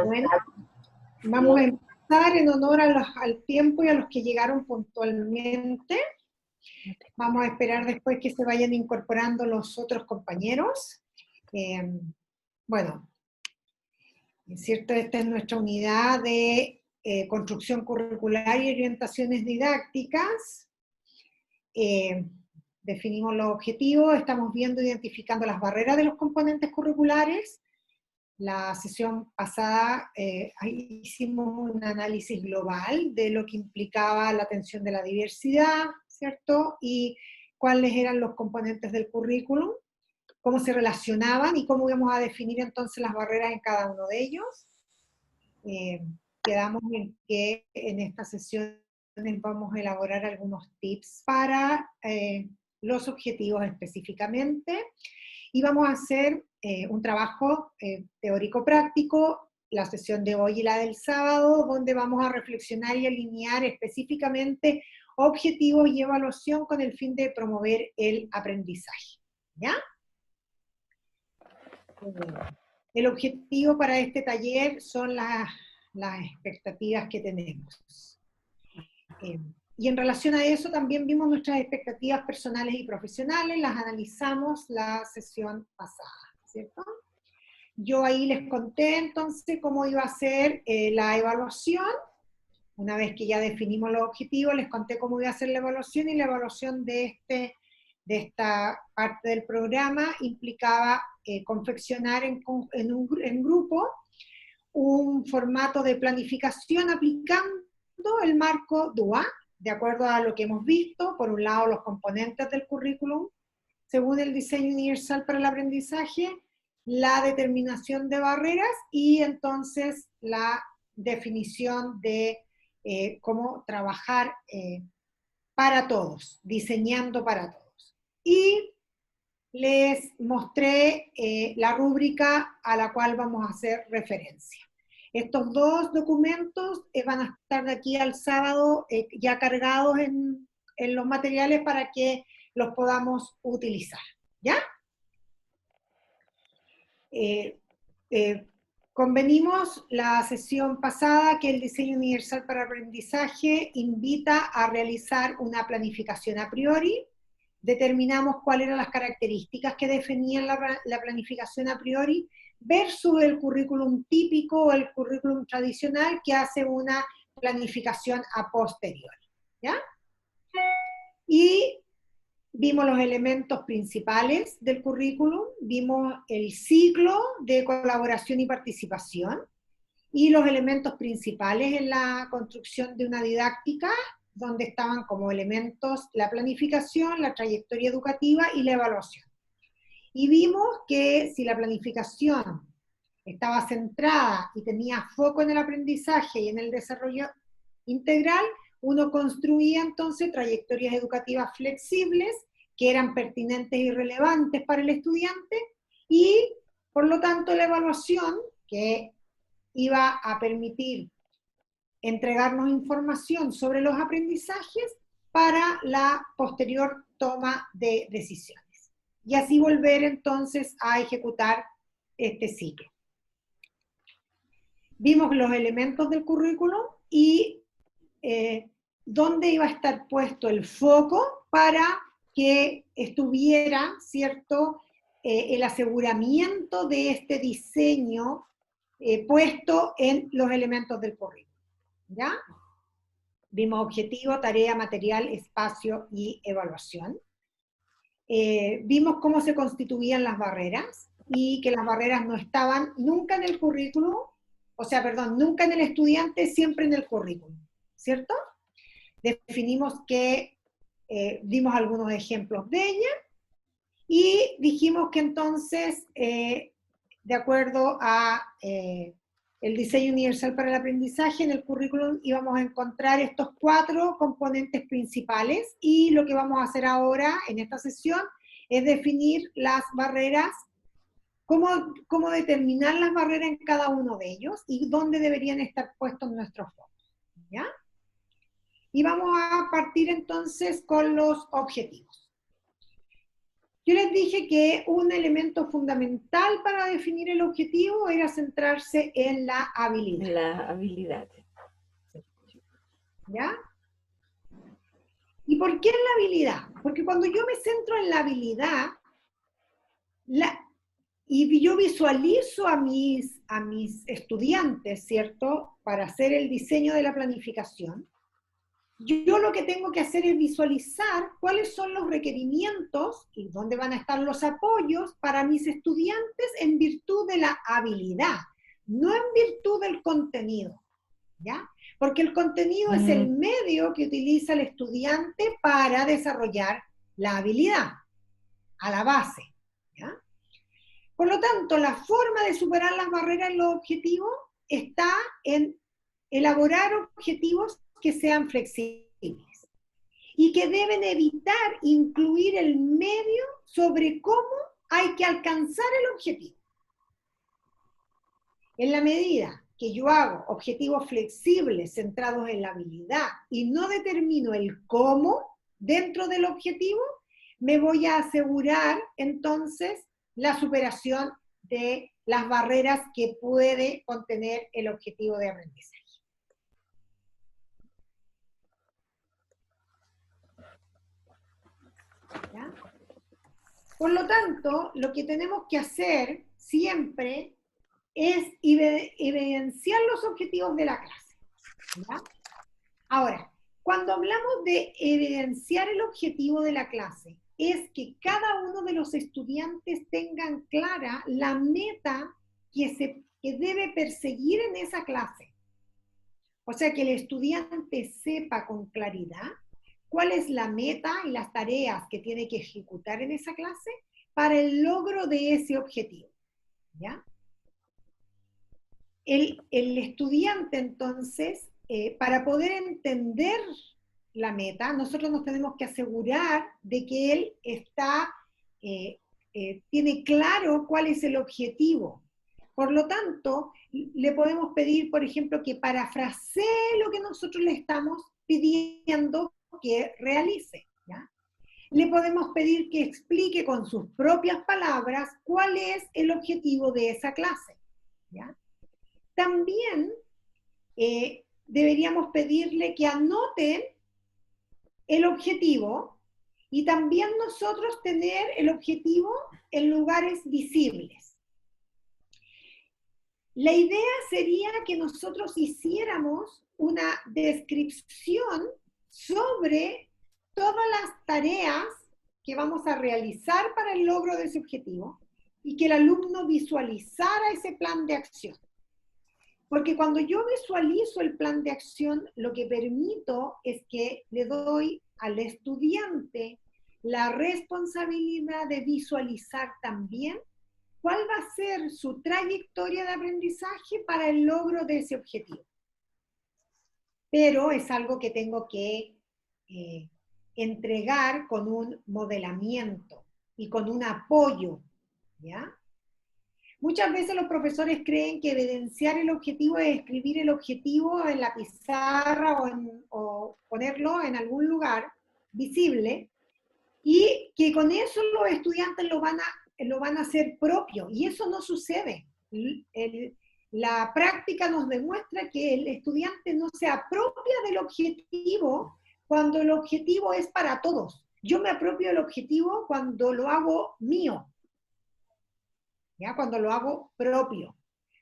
Bueno, vamos a empezar en honor al tiempo y a los que llegaron puntualmente. Vamos a esperar después que se vayan incorporando los otros compañeros. Bueno, es cierto, esta es nuestra unidad de construcción curricular y orientaciones didácticas. Definimos los objetivos, estamos viendo, identificando las barreras de los componentes curriculares. La sesión pasada hicimos un análisis global de lo que implicaba la atención de la diversidad, ¿cierto? Y cuáles eran los componentes del currículum, cómo se relacionaban y cómo íbamos a definir entonces las barreras en cada uno de ellos. Quedamos en que en esta sesión vamos a elaborar algunos tips para los objetivos específicamente, y vamos a hacer un trabajo teórico-práctico, la sesión de hoy y la del sábado, donde vamos a reflexionar y alinear específicamente objetivos y evaluación con el fin de promover el aprendizaje, ¿ya? El objetivo para este taller son las expectativas que tenemos. Y en relación a eso también vimos nuestras expectativas personales y profesionales, las analizamos la sesión pasada, ¿cierto? Yo ahí les conté entonces cómo iba a ser la evaluación. Una vez que ya definimos los objetivos, les conté cómo iba a ser la evaluación, y la evaluación de esta parte del programa implicaba confeccionar en grupo un formato de planificación aplicando el marco DUA, de acuerdo a lo que hemos visto. Por un lado, los componentes del currículum, según el diseño universal para el aprendizaje, la determinación de barreras y entonces la definición de cómo trabajar para todos, diseñando para todos. Y les mostré la rúbrica a la cual vamos a hacer referencia. Estos dos documentos van a estar de aquí al sábado ya cargados en los materiales para que los podamos utilizar, ¿ya? Convenimos la sesión pasada que el diseño universal para aprendizaje invita a realizar una planificación a priori. Determinamos cuáles eran las características que definían la planificación a priori versus el currículum típico o el currículum tradicional que hace una planificación a posteriori, ¿ya? Y vimos los elementos principales del currículum, vimos el ciclo de colaboración y participación, y los elementos principales en la construcción de una didáctica, donde estaban como elementos la planificación, la trayectoria educativa y la evaluación. Y vimos que si la planificación estaba centrada y tenía foco en el aprendizaje y en el desarrollo integral, uno construía entonces trayectorias educativas flexibles que eran pertinentes y relevantes para el estudiante, y por lo tanto la evaluación, que iba a permitir entregarnos información sobre los aprendizajes para la posterior toma de decisiones. Y así volver entonces a ejecutar este ciclo. Vimos los elementos del currículum y dónde iba a estar puesto el foco para que estuviera, ¿cierto?, el aseguramiento de este diseño puesto en los elementos del currículum, ¿ya? Vimos objetivo, tarea, material, espacio y evaluación. Vimos cómo se constituían las barreras, y que las barreras no estaban nunca en el currículum, o sea, perdón, nunca en el estudiante, siempre en el currículum, ¿cierto? Definimos que, dimos algunos ejemplos de ella, y dijimos que entonces, de acuerdo a el diseño universal para el aprendizaje, en el currículum íbamos a encontrar estos 4 componentes principales, y lo que vamos a hacer ahora en esta sesión es definir las barreras, cómo determinar las barreras en cada uno de ellos y dónde deberían estar puestos nuestros focos, ¿ya? Y vamos a partir entonces con los objetivos. Yo les dije que un elemento fundamental para definir el objetivo era centrarse en la habilidad. La habilidad. ¿Ya? ¿Y por qué en la habilidad? Porque cuando yo me centro en la habilidad, y yo visualizo a mis estudiantes, ¿cierto? Para hacer el diseño de la planificación, yo lo que tengo que hacer es visualizar cuáles son los requerimientos y dónde van a estar los apoyos para mis estudiantes en virtud de la habilidad, no en virtud del contenido, ¿ya? Porque el contenido es el medio que utiliza el estudiante para desarrollar la habilidad, a la base, ¿ya? Por lo tanto, la forma de superar las barreras en los objetivos está en elaborar objetivos que sean flexibles y que deben evitar incluir el medio sobre cómo hay que alcanzar el objetivo. En la medida que yo hago objetivos flexibles centrados en la habilidad y no determino el cómo dentro del objetivo, me voy a asegurar entonces la superación de las barreras que puede contener el objetivo de aprendizaje. ¿Ya? Por lo tanto, lo que tenemos que hacer siempre es evidenciar los objetivos de la clase. ¿Ya? Ahora, cuando hablamos de evidenciar el objetivo de la clase, es que cada uno de los estudiantes tengan clara la meta que debe perseguir en esa clase. O sea, que el estudiante sepa con claridad cuál es la meta y las tareas que tiene que ejecutar en esa clase para el logro de ese objetivo. ¿Ya? El estudiante, entonces, para poder entender la meta, nosotros nos tenemos que asegurar de que él tiene claro cuál es el objetivo. Por lo tanto, le podemos pedir, por ejemplo, que parafrasee lo que nosotros le estamos pidiendo que realice. ¿Ya? Le podemos pedir que explique con sus propias palabras cuál es el objetivo de esa clase. ¿Ya? También deberíamos pedirle que anoten el objetivo y también nosotros tener el objetivo en lugares visibles. La idea sería que nosotros hiciéramos una descripción sobre todas las tareas que vamos a realizar para el logro de ese objetivo y que el alumno visualizara ese plan de acción. Porque cuando yo visualizo el plan de acción, lo que permito es que le doy al estudiante la responsabilidad de visualizar también cuál va a ser su trayectoria de aprendizaje para el logro de ese objetivo. Pero es algo que tengo que entregar con un modelamiento y con un apoyo, ¿ya? Muchas veces los profesores creen que evidenciar el objetivo es escribir el objetivo en la pizarra o ponerlo en algún lugar visible y que con eso los estudiantes lo van a hacer propio. Y eso no sucede. La práctica nos demuestra que el estudiante no se apropia del objetivo cuando el objetivo es para todos. Yo me apropio del objetivo cuando lo hago mío. ¿Ya? Cuando lo hago propio.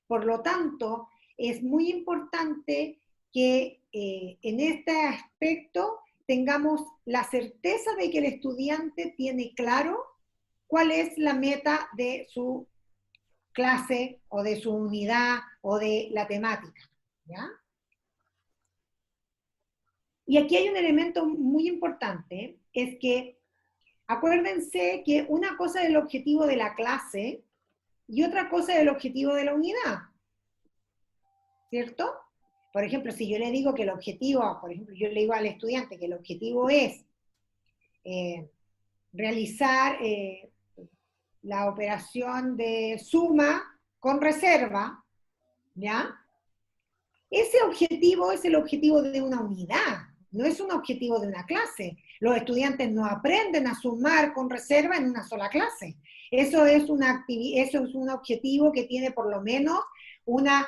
Por lo tanto, es muy importante que en este aspecto tengamos la certeza de que el estudiante tiene claro cuál es la meta de su clase o de su unidad o de la temática. ¿Ya? Y aquí hay un elemento muy importante, es que acuérdense que una cosa es el objetivo de la clase y otra cosa es el objetivo de la unidad, ¿cierto? Por ejemplo, si yo le digo que el objetivo, por ejemplo, yo le digo al estudiante que el objetivo es realizar la operación de suma con reserva, ¿ya? Ese objetivo es el objetivo de una unidad, no es un objetivo de una clase. Los estudiantes no aprenden a sumar con reserva en una sola clase. Eso es un objetivo que tiene por lo menos una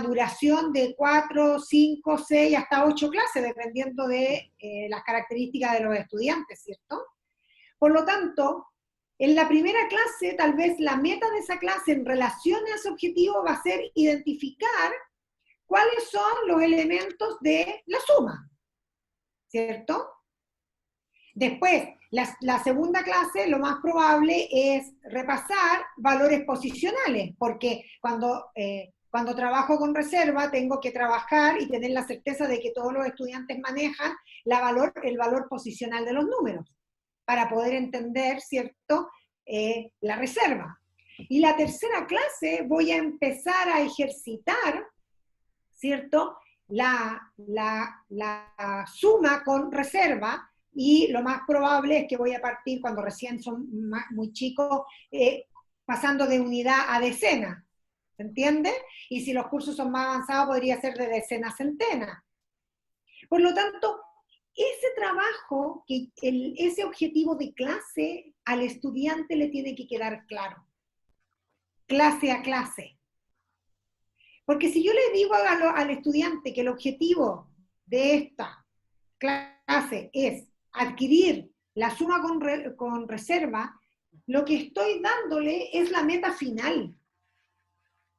duración de 4, 5, 6, hasta 8 clases, dependiendo de las características de los estudiantes, ¿cierto? Por lo tanto, en la primera clase, tal vez la meta de esa clase en relación a ese objetivo va a ser identificar cuáles son los elementos de la suma, ¿cierto? Después, la segunda clase, lo más probable es repasar valores posicionales, porque cuando trabajo con reserva tengo que trabajar y tener la certeza de que todos los estudiantes manejan el valor posicional de los números, para poder entender, ¿cierto?, la reserva. Y la tercera clase voy a empezar a ejercitar, ¿cierto?, la suma con reserva, y lo más probable es que voy a partir cuando recién son muy chicos, pasando de unidad a decena, ¿se entiende? Y si los cursos son más avanzados, podría ser de decena a centena. Por lo tanto, ese trabajo, ese objetivo de clase, al estudiante le tiene que quedar claro, clase a clase. Porque si yo le digo al estudiante que el objetivo de esta clase es adquirir la suma con reserva, lo que estoy dándole es la meta final.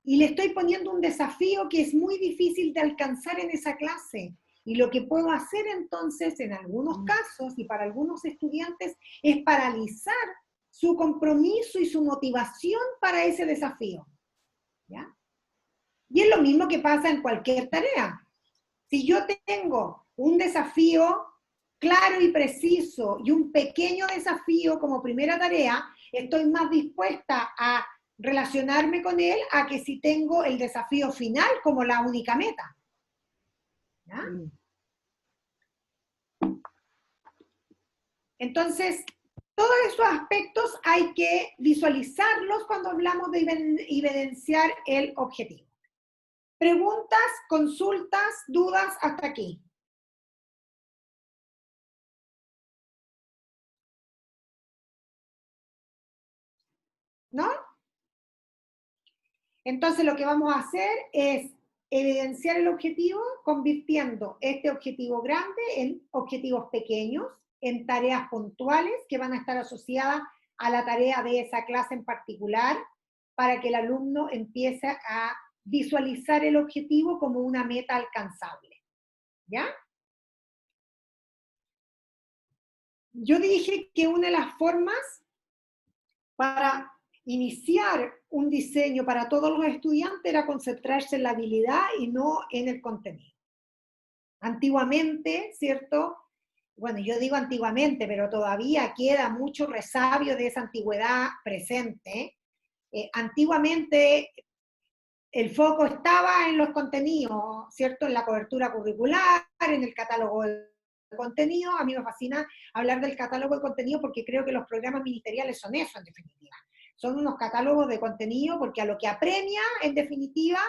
Y le estoy poniendo un desafío que es muy difícil de alcanzar en esa clase. Y lo que puedo hacer entonces, en algunos casos y para algunos estudiantes, es paralizar su compromiso y su motivación para ese desafío. ¿Ya? Y es lo mismo que pasa en cualquier tarea. Si yo tengo un desafío claro y preciso y un pequeño desafío como primera tarea, estoy más dispuesta a relacionarme con él a que si tengo el desafío final como la única meta. ¿Ya? Entonces, todos esos aspectos hay que visualizarlos cuando hablamos de evidenciar el objetivo. Preguntas, consultas, dudas hasta aquí. ¿No? Entonces lo que vamos a hacer es evidenciar el objetivo convirtiendo este objetivo grande en objetivos pequeños, en tareas puntuales que van a estar asociadas a la tarea de esa clase en particular, para que el alumno empiece a visualizar el objetivo como una meta alcanzable. ¿Ya? Yo dije que una de las formas para iniciar un diseño para todos los estudiantes era concentrarse en la habilidad y no en el contenido. Antiguamente, ¿cierto? Bueno, yo digo antiguamente, pero todavía queda mucho resabio de esa antigüedad presente. Antiguamente el foco estaba en los contenidos, ¿cierto? En la cobertura curricular, en el catálogo de contenido. A mí me fascina hablar del catálogo de contenido porque creo que los programas ministeriales son eso, en definitiva. Son unos catálogos de contenido porque a lo que apremia, en definitiva,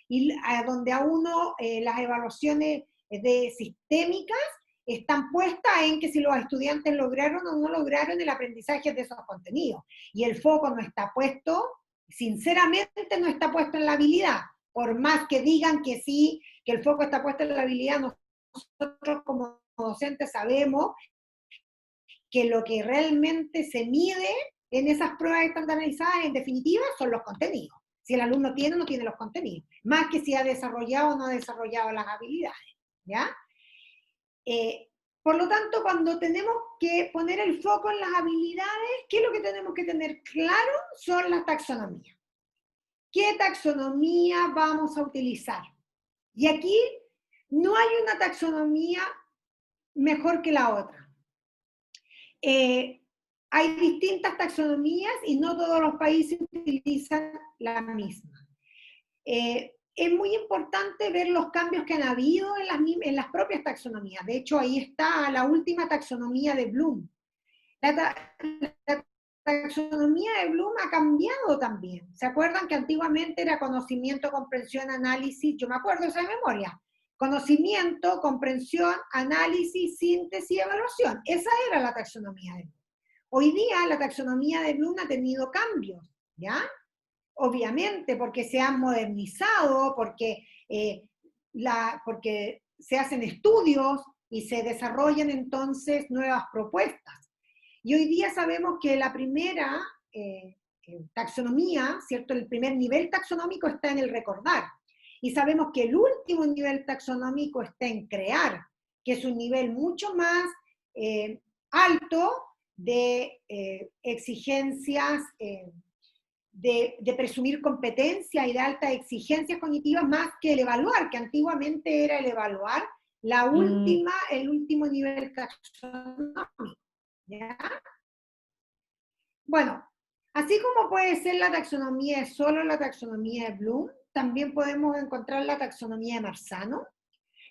y a donde a uno las evaluaciones de sistémicas están puestas en que si los estudiantes lograron o no lograron el aprendizaje de esos contenidos. Y el foco no está puesto, sinceramente no está puesto en la habilidad. Por más que digan que sí, que el foco está puesto en la habilidad, nosotros como docentes sabemos que lo que realmente se mide en esas pruebas estandarizadas, en definitiva, son los contenidos. Si el alumno tiene o no tiene los contenidos, más que si ha desarrollado o no ha desarrollado las habilidades, ¿ya? Por lo tanto, cuando tenemos que poner el foco en las habilidades, ¿qué es lo que tenemos que tener claro? Son las taxonomías. ¿Qué taxonomía vamos a utilizar? Y aquí no hay una taxonomía mejor que la otra. Hay distintas taxonomías y no todos los países utilizan la misma. Es muy importante ver los cambios que han habido en las propias taxonomías. De hecho, ahí está la última taxonomía de Bloom. La taxonomía de Bloom ha cambiado también. ¿Se acuerdan que antiguamente era conocimiento, comprensión, análisis? Yo me acuerdo de esa memoria. conocimiento, comprensión, análisis, síntesis y evaluación. Esa era la taxonomía de Bloom. Hoy día la taxonomía de Bloom ha tenido cambios, ¿ya? Obviamente, porque se han modernizado, porque se hacen estudios y se desarrollan entonces nuevas propuestas. Y hoy día sabemos que la primera taxonomía, ¿cierto? El primer nivel taxonómico está en el recordar. Y sabemos que el último nivel taxonómico está en crear, que es un nivel mucho más alto de exigencias, de presumir competencia y de altas exigencias cognitivas más que el evaluar, que antiguamente era el evaluar el último nivel taxonómico. ¿Ya? Bueno, así como puede ser la taxonomía, solo la taxonomía de Bloom, también podemos encontrar la taxonomía de Marzano.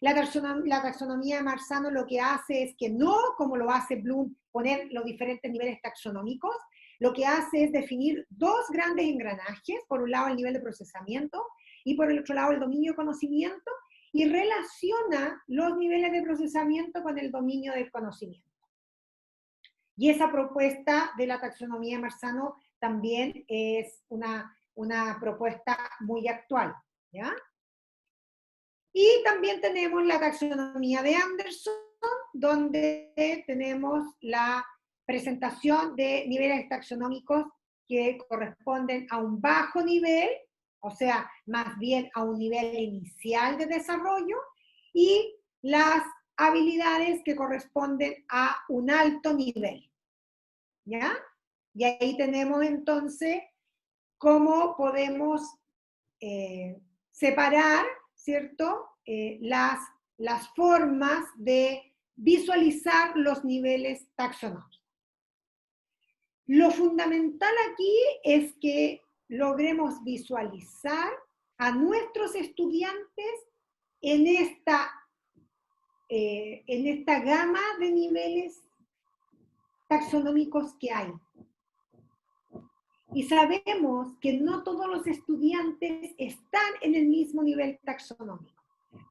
La taxonomía de Marzano lo que hace es que no, como lo hace Bloom, poner los diferentes niveles taxonómicos, lo que hace es definir dos grandes engranajes, por un lado el nivel de procesamiento y por el otro lado el dominio de conocimiento, y relaciona los niveles de procesamiento con el dominio del conocimiento. Y esa propuesta de la taxonomía de Marzano también es una propuesta muy actual, ¿ya? Y también tenemos la taxonomía de Anderson, donde tenemos la presentación de niveles taxonómicos que corresponden a un bajo nivel, o sea, más bien a un nivel inicial de desarrollo, y las habilidades que corresponden a un alto nivel. ¿Ya? Y ahí tenemos entonces cómo podemos separar, ¿cierto? Las formas de visualizar los niveles taxonómicos. Lo fundamental aquí es que logremos visualizar a nuestros estudiantes en esta gama de niveles taxonómicos que hay. Y sabemos que no todos los estudiantes están en el mismo nivel taxonómico.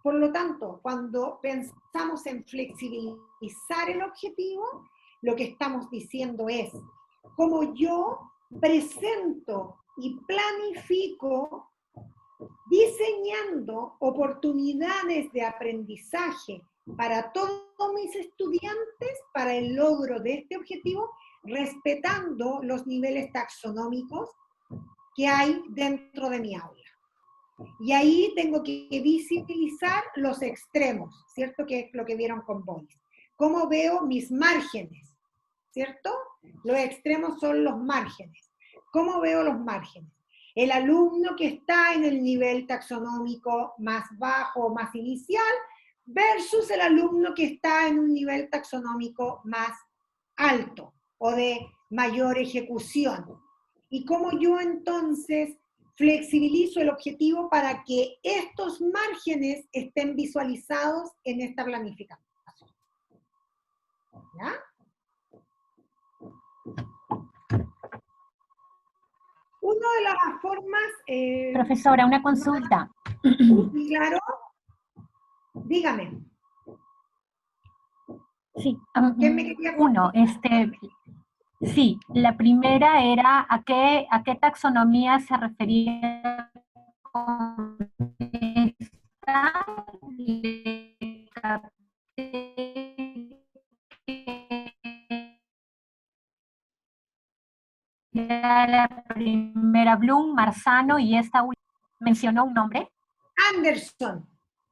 Por lo tanto, cuando pensamos en flexibilizar el objetivo, lo que estamos diciendo es, como yo presento y planifico diseñando oportunidades de aprendizaje para todos mis estudiantes para el logro de este objetivo, respetando los niveles taxonómicos que hay dentro de mi aula. Y ahí tengo que visibilizar los extremos, ¿cierto? Que es lo que vieron con Boyce. ¿Cómo veo mis márgenes? ¿Cierto? Los extremos son los márgenes. ¿Cómo veo los márgenes? El alumno que está en el nivel taxonómico más bajo o más inicial versus el alumno que está en un nivel taxonómico más alto o de mayor ejecución. Y cómo yo entonces flexibilizo el objetivo para que estos márgenes estén visualizados en esta planificación. ¿Ya? Una de las formas... Profesora, una consulta. Claro. Dígame. Sí, ¿Quién me quería sí, la primera era ¿a qué taxonomía se refería con esta? Era la primera Bloom, Marzano, y esta última, ¿mencionó un nombre? Anderson.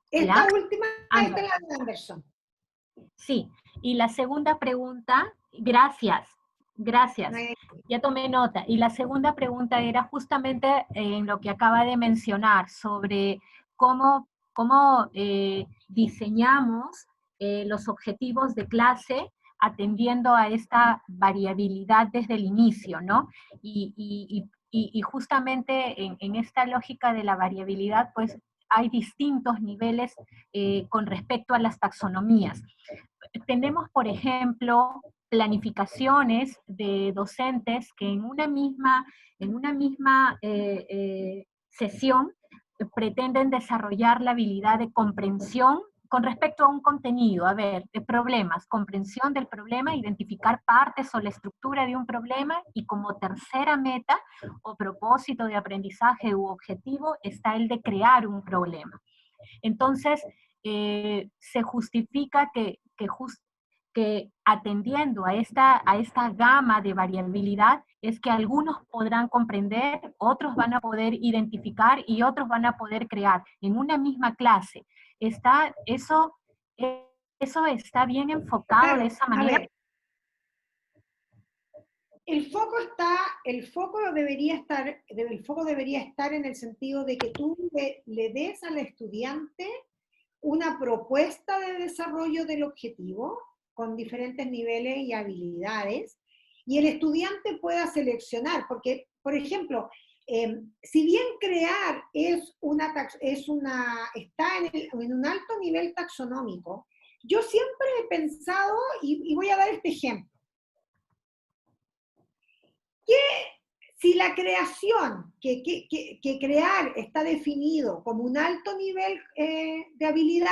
Esta última es de la de Anderson. Sí, y la segunda pregunta, gracias, ya tomé nota. Y la segunda pregunta era justamente en lo que acaba de mencionar, sobre cómo diseñamos los objetivos de clase atendiendo a esta variabilidad desde el inicio, ¿no? Y justamente en esta lógica de la variabilidad, pues hay distintos niveles con respecto a las taxonomías. Tenemos, por ejemplo, planificaciones de docentes que en una misma sesión pretenden desarrollar la habilidad de comprensión con respecto a un contenido, a ver, de problemas, comprensión del problema, identificar partes o la estructura de un problema, y como tercera meta o propósito de aprendizaje u objetivo está el de crear un problema. Entonces, se justifica que atendiendo a esta gama de variabilidad es que algunos podrán comprender, otros van a poder identificar y otros van a poder crear en una misma clase. Eso está bien enfocado Claro, de esa a manera. ver, el foco debería estar en el sentido de que tú le des al estudiante una propuesta de desarrollo del objetivo con diferentes niveles y habilidades, y el estudiante pueda seleccionar, porque, por ejemplo, si bien crear está en un alto nivel taxonómico, yo siempre he pensado, y voy a dar este ejemplo, que si la creación, que crear está definido como un alto nivel de habilidad,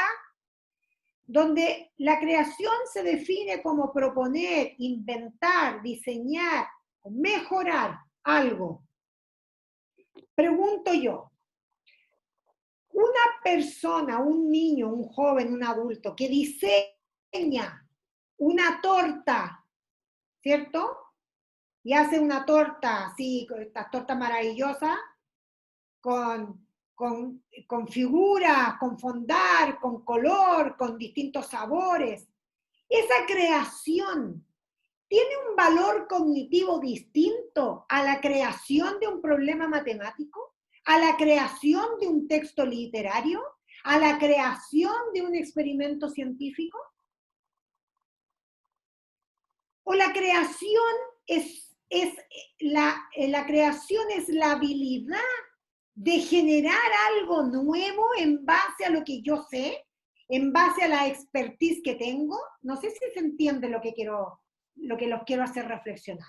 donde la creación se define como proponer, inventar, diseñar, mejorar algo. Pregunto yo, una persona, un niño, un joven, un adulto que diseña una torta, ¿cierto? Y hace una torta así, esta torta maravillosa, con figuras, con fondar, con color, con distintos sabores. Esa creación tiene un valor cognitivo distinto a la creación de un problema matemático, a la creación de un texto literario, a la creación de un experimento científico. O la creación la creación es la habilidad de generar algo nuevo en base a lo que yo sé, en base a la expertise que tengo. No sé si se entiende lo que los quiero hacer reflexionar.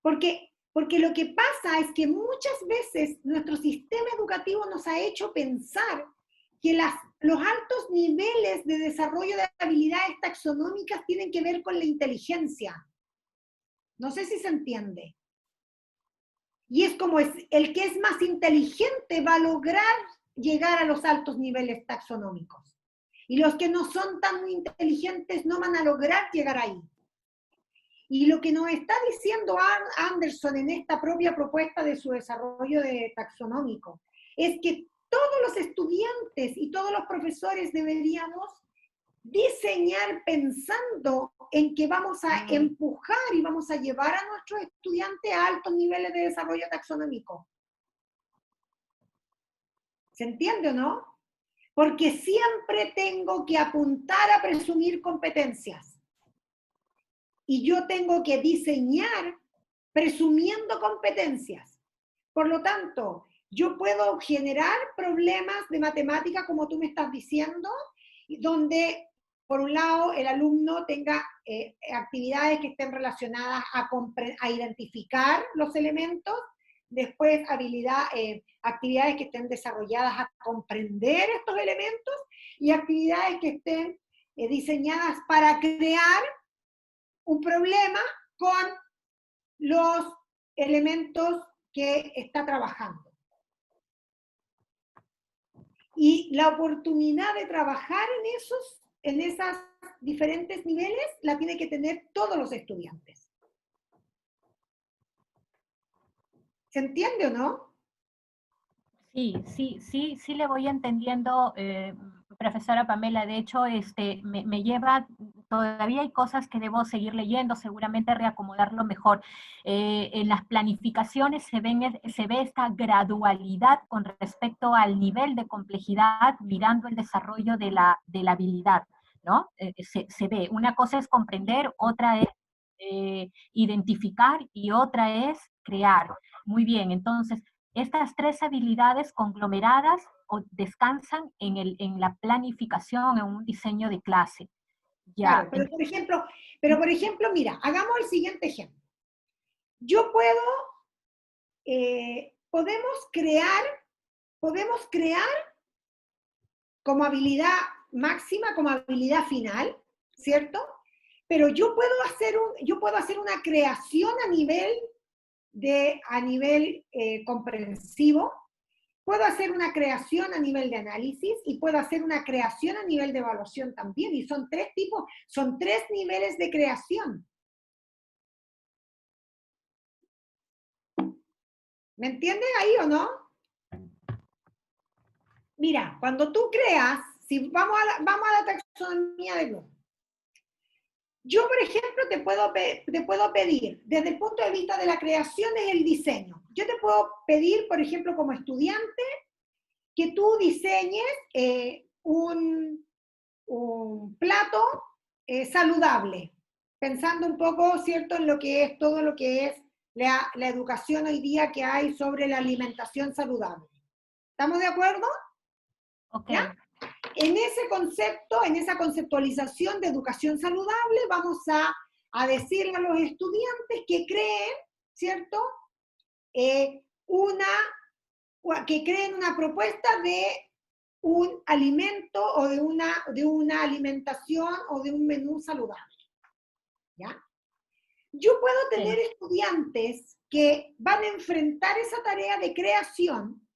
Porque lo que pasa es que muchas veces nuestro sistema educativo nos ha hecho pensar que los altos niveles de desarrollo de habilidades taxonómicas tienen que ver con la inteligencia. No sé si se entiende. Y es como el que es más inteligente va a lograr llegar a los altos niveles taxonómicos. Y los que no son tan inteligentes no van a lograr llegar ahí. Y lo que nos está diciendo Anderson en esta propia propuesta de su desarrollo taxonómico es que todos los estudiantes y todos los profesores deberíamos diseñar pensando en que vamos a empujar y vamos a llevar a nuestros estudiantes a altos niveles de desarrollo taxonómico. ¿Se entiende o no? Porque siempre tengo que apuntar a presumir competencias. Y yo tengo que diseñar presumiendo competencias. Por lo tanto, yo puedo generar problemas de matemática, como tú me estás diciendo, donde, por un lado, el alumno tenga actividades que estén relacionadas a identificar los elementos, después actividades que estén desarrolladas a comprender estos elementos, y actividades que estén diseñadas para crear un problema con los elementos que está trabajando. Y la oportunidad de trabajar en esos diferentes niveles la tiene que tener todos los estudiantes. ¿Se entiende o no? Sí le voy entendiendo, profesora Pamela. De hecho, me lleva, todavía hay cosas que debo seguir leyendo, seguramente reacomodarlo mejor. En las planificaciones se ve esta gradualidad con respecto al nivel de complejidad, mirando el desarrollo de la habilidad, ¿no? Se ve, una cosa es comprender, otra es identificar y otra es crear. Muy bien, entonces, estas tres habilidades conglomeradas descansan en la planificación, en un diseño de clase. Ya. Claro, pero por ejemplo, mira, hagamos el siguiente ejemplo. Yo podemos crear podemos crear como habilidad máxima, como habilidad final, ¿cierto? Pero yo puedo hacer una creación a nivel comprensivo, puedo hacer una creación a nivel de análisis y puedo hacer una creación a nivel de evaluación también. Y son tres tipos, son tres niveles de creación. ¿Me entiendes ahí o no? Mira, cuando tú creas, si vamos a la taxonomía de Bloom. Yo, por ejemplo, te puedo pedir, desde el punto de vista de la creación, es el diseño. Yo te puedo pedir, por ejemplo, como estudiante, que tú diseñes un plato saludable, pensando un poco, ¿cierto?, en lo que es todo lo que es la educación hoy día que hay sobre la alimentación saludable. ¿Estamos de acuerdo? Ok. ¿Ya? En ese concepto, en esa conceptualización de educación saludable, vamos a decirle a los estudiantes que creen, ¿cierto?, que creen una propuesta de un alimento o de una alimentación o de un menú saludable. ¿Ya? Yo puedo tener estudiantes que van a enfrentar esa tarea de creación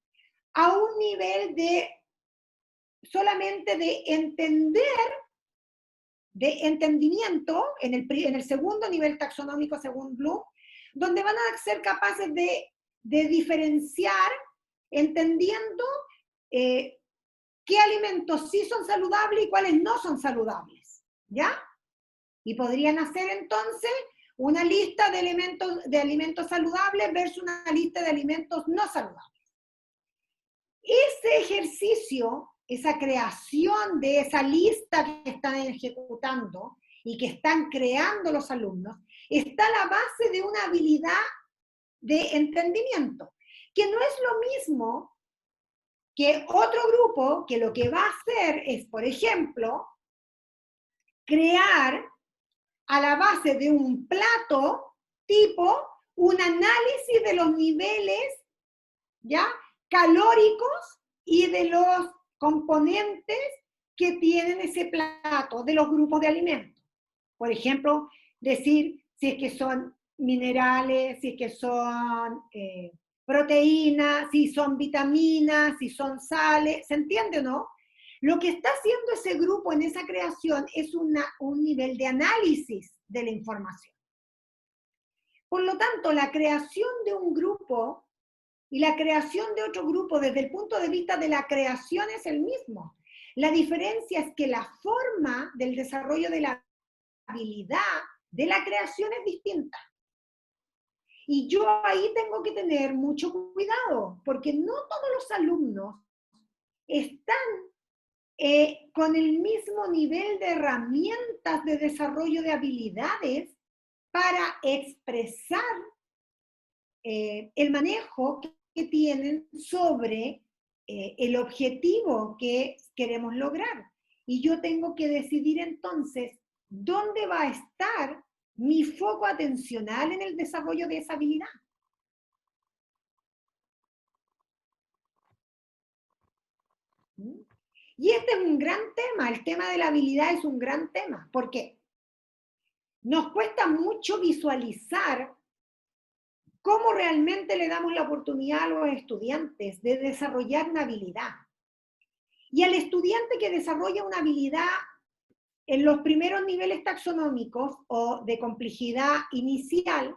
a un nivel de solamente de entendimiento, en el segundo nivel taxonómico según Bloom, donde van a ser capaces de diferenciar, entendiendo qué alimentos sí son saludables y cuáles no son saludables, ¿ya? Y podrían hacer entonces una lista de alimentos saludables versus una lista de alimentos no saludables. Ese ejercicio, esa creación de esa lista que están ejecutando y que están creando los alumnos, está a la base de una habilidad de entendimiento, que no es lo mismo que otro grupo que lo que va a hacer es, por ejemplo, crear a la base de un plato tipo un análisis de los niveles, ¿ya?, calóricos y de los componentes que tienen ese plato, de los grupos de alimentos. Por ejemplo, decir si es que son minerales, si es que son proteínas, si son vitaminas, si son sales, ¿se entiende o no? Lo que está haciendo ese grupo en esa creación es un nivel de análisis de la información. Por lo tanto, la creación de un grupo y la creación de otro grupo desde el punto de vista de la creación es el mismo. La diferencia es que la forma del desarrollo de la habilidad de la creación es distinta. Y yo ahí tengo que tener mucho cuidado, porque no todos los alumnos están con el mismo nivel de herramientas de desarrollo de habilidades para expresar el manejo que tienen sobre el objetivo que queremos lograr. Y yo tengo que decidir entonces dónde va a estar mi foco atencional en el desarrollo de esa habilidad. Y este es un gran tema, el tema de la habilidad es un gran tema, porque nos cuesta mucho visualizar cómo realmente le damos la oportunidad a los estudiantes de desarrollar una habilidad. Y al estudiante que desarrolla una habilidad en los primeros niveles taxonómicos o de complejidad inicial,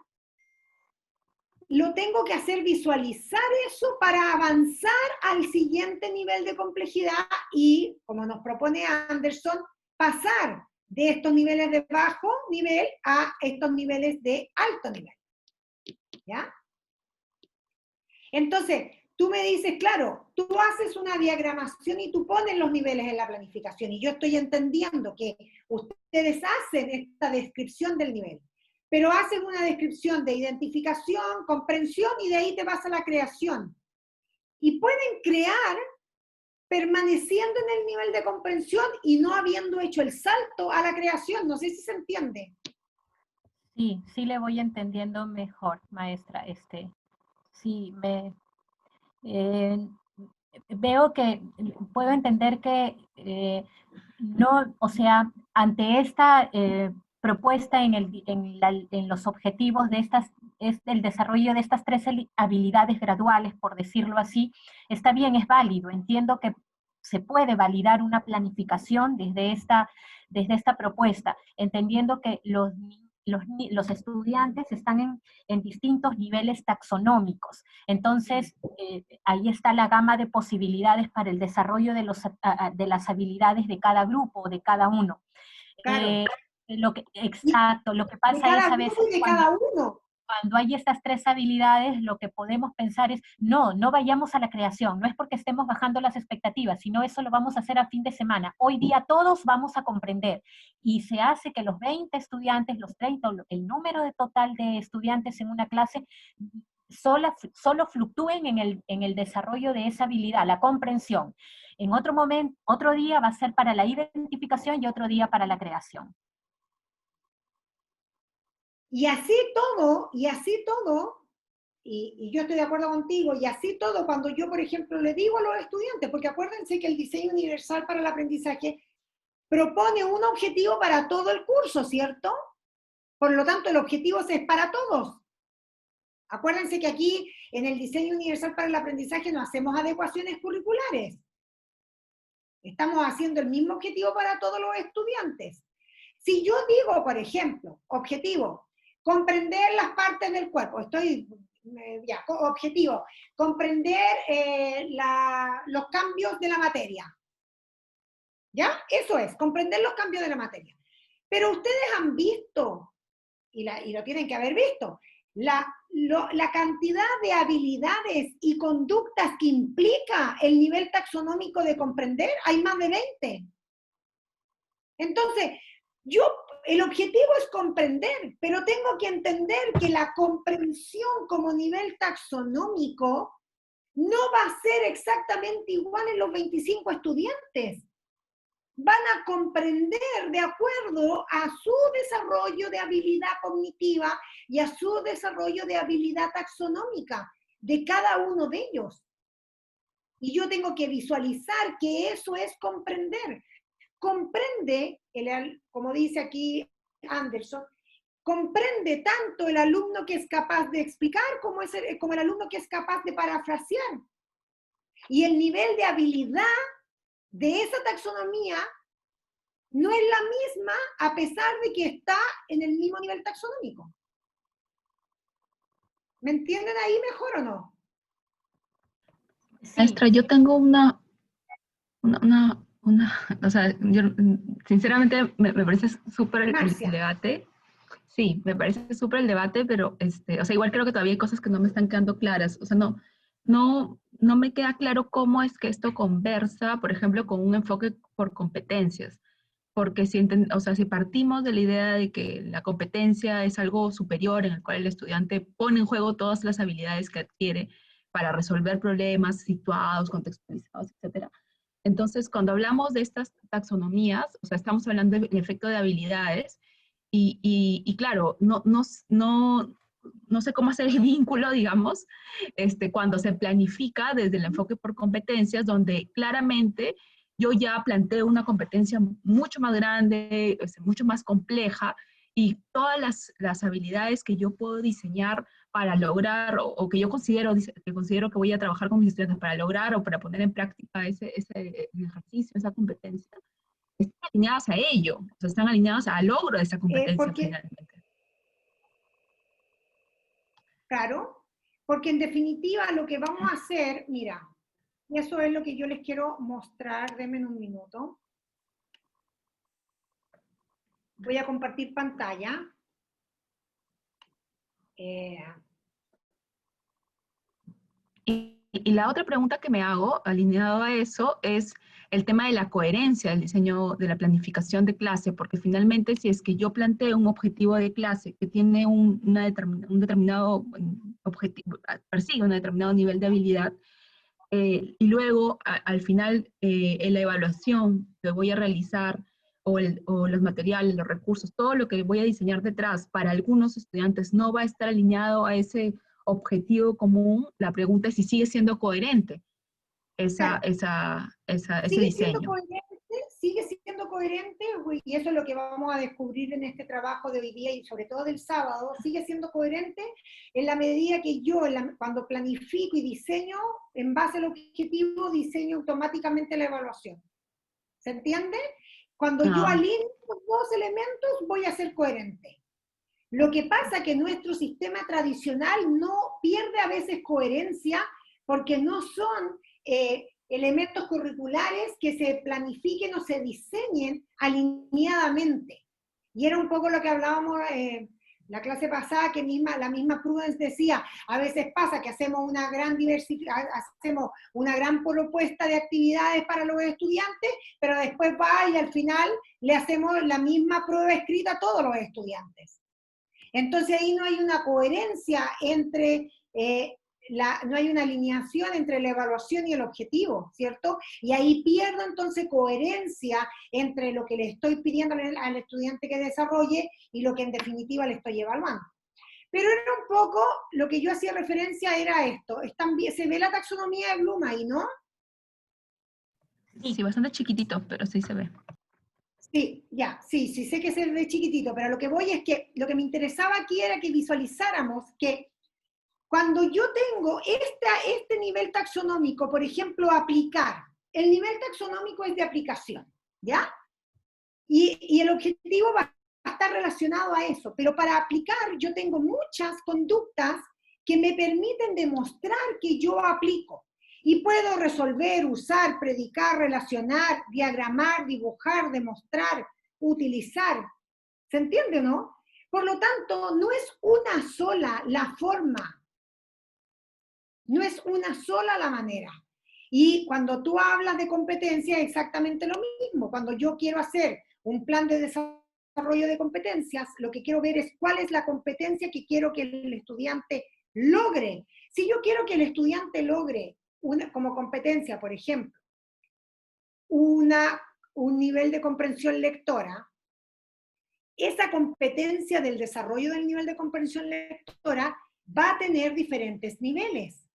lo tengo que hacer visualizar eso para avanzar al siguiente nivel de complejidad y, como nos propone Anderson, pasar de estos niveles de bajo nivel a estos niveles de alto nivel. ¿Ya? Entonces, tú me dices, claro, tú haces una diagramación y tú pones los niveles en la planificación y yo estoy entendiendo que ustedes hacen esta descripción del nivel, pero hacen una descripción de identificación, comprensión y de ahí te vas a la creación. Y pueden crear permaneciendo en el nivel de comprensión y no habiendo hecho el salto a la creación. No sé si se entiende. Sí, sí le voy entendiendo mejor, maestra. Sí, veo que puedo entender que no, o sea, ante esta propuesta en los objetivos de estas, es el desarrollo de estas tres habilidades graduales, por decirlo así, está bien, es válido. Entiendo que se puede validar una planificación desde esta propuesta, entendiendo que los estudiantes están en distintos niveles taxonómicos. Entonces, ahí está la gama de posibilidades para el desarrollo de las habilidades de cada grupo, de cada uno. Claro. Exacto, lo que De pasa es cada a grupo veces y de cada uno. cuando hay estas tres habilidades, lo que podemos pensar es, no vayamos a la creación, no es porque estemos bajando las expectativas, sino eso lo vamos a hacer a fin de semana. Hoy día todos vamos a comprender y se hace que los 20 estudiantes, los 30, el número de total de estudiantes en una clase solo fluctúen en el desarrollo de esa habilidad, la comprensión. En otro momento, otro día va a ser para la identificación y otro día para la creación. Y así todo, y yo estoy de acuerdo contigo, y así todo, cuando yo, por ejemplo, le digo a los estudiantes, porque acuérdense que el diseño universal para el aprendizaje propone un objetivo para todo el curso, ¿cierto? Por lo tanto, el objetivo es para todos. Acuérdense que aquí, en el diseño universal para el aprendizaje, no hacemos adecuaciones curriculares. Estamos haciendo el mismo objetivo para todos los estudiantes. Si yo digo, por ejemplo, objetivo, comprender las partes del cuerpo, objetivo, comprender los cambios de la materia. ¿Ya? Eso es, comprender los cambios de la materia. Pero ustedes han visto, y lo tienen que haber visto, la cantidad de habilidades y conductas que implica el nivel taxonómico de comprender, hay más de 20. Entonces, el objetivo es comprender, pero tengo que entender que la comprensión como nivel taxonómico no va a ser exactamente igual en los 25 estudiantes. Van a comprender de acuerdo a su desarrollo de habilidad cognitiva y a su desarrollo de habilidad taxonómica de cada uno de ellos. Y yo tengo que visualizar que eso es comprender. Comprende, como dice aquí Anderson, comprende tanto el alumno que es capaz de explicar como el alumno que es capaz de parafrasear. Y el nivel de habilidad de esa taxonomía no es la misma a pesar de que está en el mismo nivel taxonómico. ¿Me entienden ahí mejor o no? Sí. Maestra, yo tengo o sea, yo sinceramente me parece súper el debate. Sí, me parece súper el debate, pero o sea, igual creo que todavía hay cosas que no me están quedando claras. O sea, no me queda claro cómo es que esto conversa, por ejemplo, con un enfoque por competencias. Porque o sea, si partimos de la idea de que la competencia es algo superior en el cual el estudiante pone en juego todas las habilidades que adquiere para resolver problemas situados, contextualizados, etcétera. Entonces, cuando hablamos de estas taxonomías, o sea, estamos hablando del efecto de habilidades y claro, no sé cómo hacer el vínculo, digamos, cuando se planifica desde el enfoque por competencias, donde claramente yo ya planteo una competencia mucho más grande, mucho más compleja, y todas las habilidades que yo puedo diseñar para lograr, o que yo considero que voy a trabajar con mis estudiantes para lograr o para poner en práctica ese ejercicio, esa competencia, están alineadas a ello, o sea, están alineadas al logro de esa competencia finalmente. Claro, porque en definitiva lo que vamos a hacer, mira, y eso es lo que yo les quiero mostrar, denme un minuto. Voy a compartir pantalla. Y la otra pregunta que me hago, alineado a eso, es el tema de la coherencia del diseño de la planificación de clase, porque finalmente si es que yo planteo un objetivo de clase que tiene un determinado objetivo, persigue un determinado nivel de habilidad, y luego al final en la evaluación que voy a realizar, o los materiales, los recursos, todo lo que voy a diseñar detrás para algunos estudiantes no va a estar alineado a ese objetivo común, la pregunta es si sigue siendo coherente. ese diseño. Sigue siendo coherente, y eso es lo que vamos a descubrir en este trabajo de hoy día y sobre todo del sábado, sigue siendo coherente en la medida que yo, cuando planifico y diseño, en base al objetivo, diseño automáticamente la evaluación. ¿Se entiende? Cuando yo alineo los dos elementos, voy a ser coherente. Lo que pasa es que nuestro sistema tradicional no pierde a veces coherencia porque no son elementos curriculares que se planifiquen o se diseñen alineadamente. Y era un poco lo que hablábamos la clase pasada, que la misma Prudence decía, a veces pasa que hacemos una gran hacemos una gran propuesta de actividades para los estudiantes, pero después va y al final le hacemos la misma prueba escrita a todos los estudiantes. Entonces ahí no hay una coherencia entre, no hay una alineación entre la evaluación y el objetivo, ¿cierto? Y ahí pierdo entonces coherencia entre lo que le estoy pidiendo al estudiante que desarrolle y lo que en definitiva le estoy evaluando. Pero era un poco, lo que yo hacía referencia era esto, se ve la taxonomía de Bloom ahí, ¿no? Sí, bastante chiquitito, pero sí se ve. Sí, ya, sí, sé que se ve chiquitito, pero lo que voy es que lo que me interesaba aquí era que visualizáramos que cuando yo tengo este nivel taxonómico, por ejemplo, aplicar, el nivel taxonómico es de aplicación, ¿ya? Y el objetivo va a estar relacionado a eso, pero para aplicar yo tengo muchas conductas que me permiten demostrar que yo aplico. Y puedo resolver, usar, predicar, relacionar, diagramar, dibujar, demostrar, utilizar. ¿Se entiende, no? Por lo tanto, no es una sola la forma. No es una sola la manera. Y cuando tú hablas de competencia, es exactamente lo mismo. Cuando yo quiero hacer un plan de desarrollo de competencias, lo que quiero ver es cuál es la competencia que quiero que el estudiante logre. Si yo quiero que el estudiante logre como competencia, por ejemplo, un nivel de comprensión lectora, esa competencia del desarrollo del nivel de comprensión lectora va a tener diferentes niveles.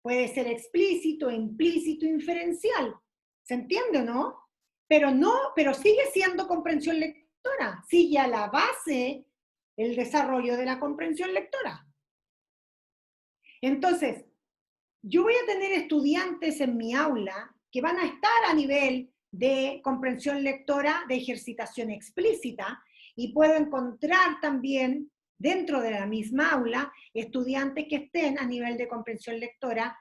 Puede ser explícito, implícito, inferencial. ¿Se entiende o no? Pero sigue siendo comprensión lectora. Sigue a la base el desarrollo de la comprensión lectora. Entonces, yo voy a tener estudiantes en mi aula que van a estar a nivel de comprensión lectora, de ejercitación explícita, y puedo encontrar también dentro de la misma aula estudiantes que estén a nivel de comprensión lectora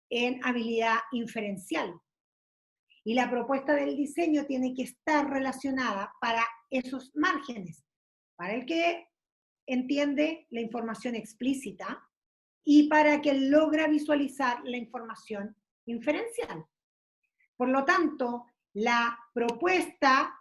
en habilidad inferencial. Y la propuesta del diseño tiene que estar relacionada para esos márgenes, para el que entiende la información explícita y para que logra visualizar la información inferencial. Por lo tanto, la propuesta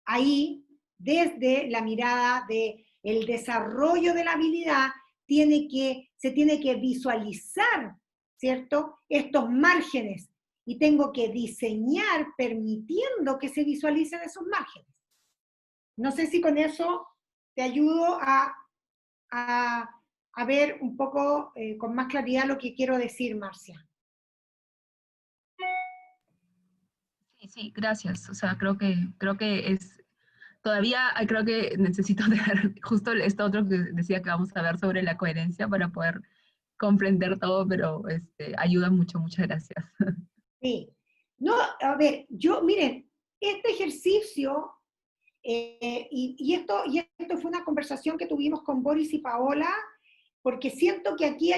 ahí, desde la mirada del desarrollo de la habilidad, se tiene que visualizar, ¿cierto?, estos márgenes, y tengo que diseñar permitiendo que se visualicen esos márgenes. No sé si con eso te ayudo a ver un poco con más claridad lo que quiero decir, Marcia. Sí, gracias. O sea, creo que todavía creo que necesito dejar justo esto otro que decía que vamos a ver sobre la coherencia para poder comprender todo, pero ayuda mucho, muchas gracias. Sí. No, a ver, miren, este ejercicio, y esto fue una conversación que tuvimos con Boris y Paola, porque siento que aquí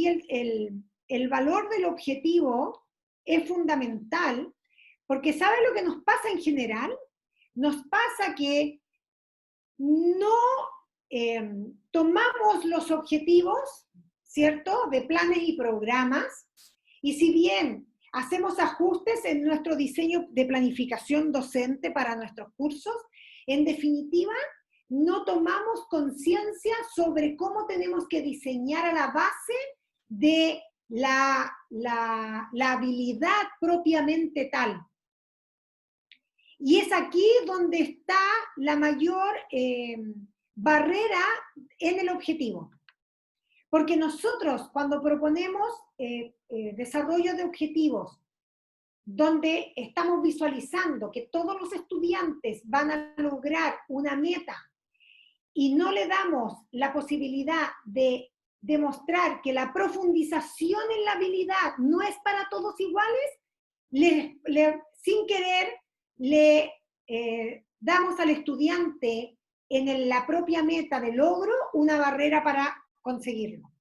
el valor del objetivo es fundamental, porque ¿sabe lo que nos pasa en general? Nos pasa que no tomamos los objetivos, ¿cierto?, de planes y programas, y si bien hacemos ajustes en nuestro diseño de planificación docente para nuestros cursos, en definitiva, no tomamos conciencia sobre cómo tenemos que diseñar a la base de la habilidad propiamente tal. Y es aquí donde está la mayor barrera en el objetivo. Porque nosotros cuando proponemos desarrollo de objetivos, donde estamos visualizando que todos los estudiantes van a lograr una meta y no le damos la posibilidad de demostrar que la profundización en la habilidad no es para todos iguales, sin querer le damos al estudiante en la propia meta de logro una barrera para conseguirlo.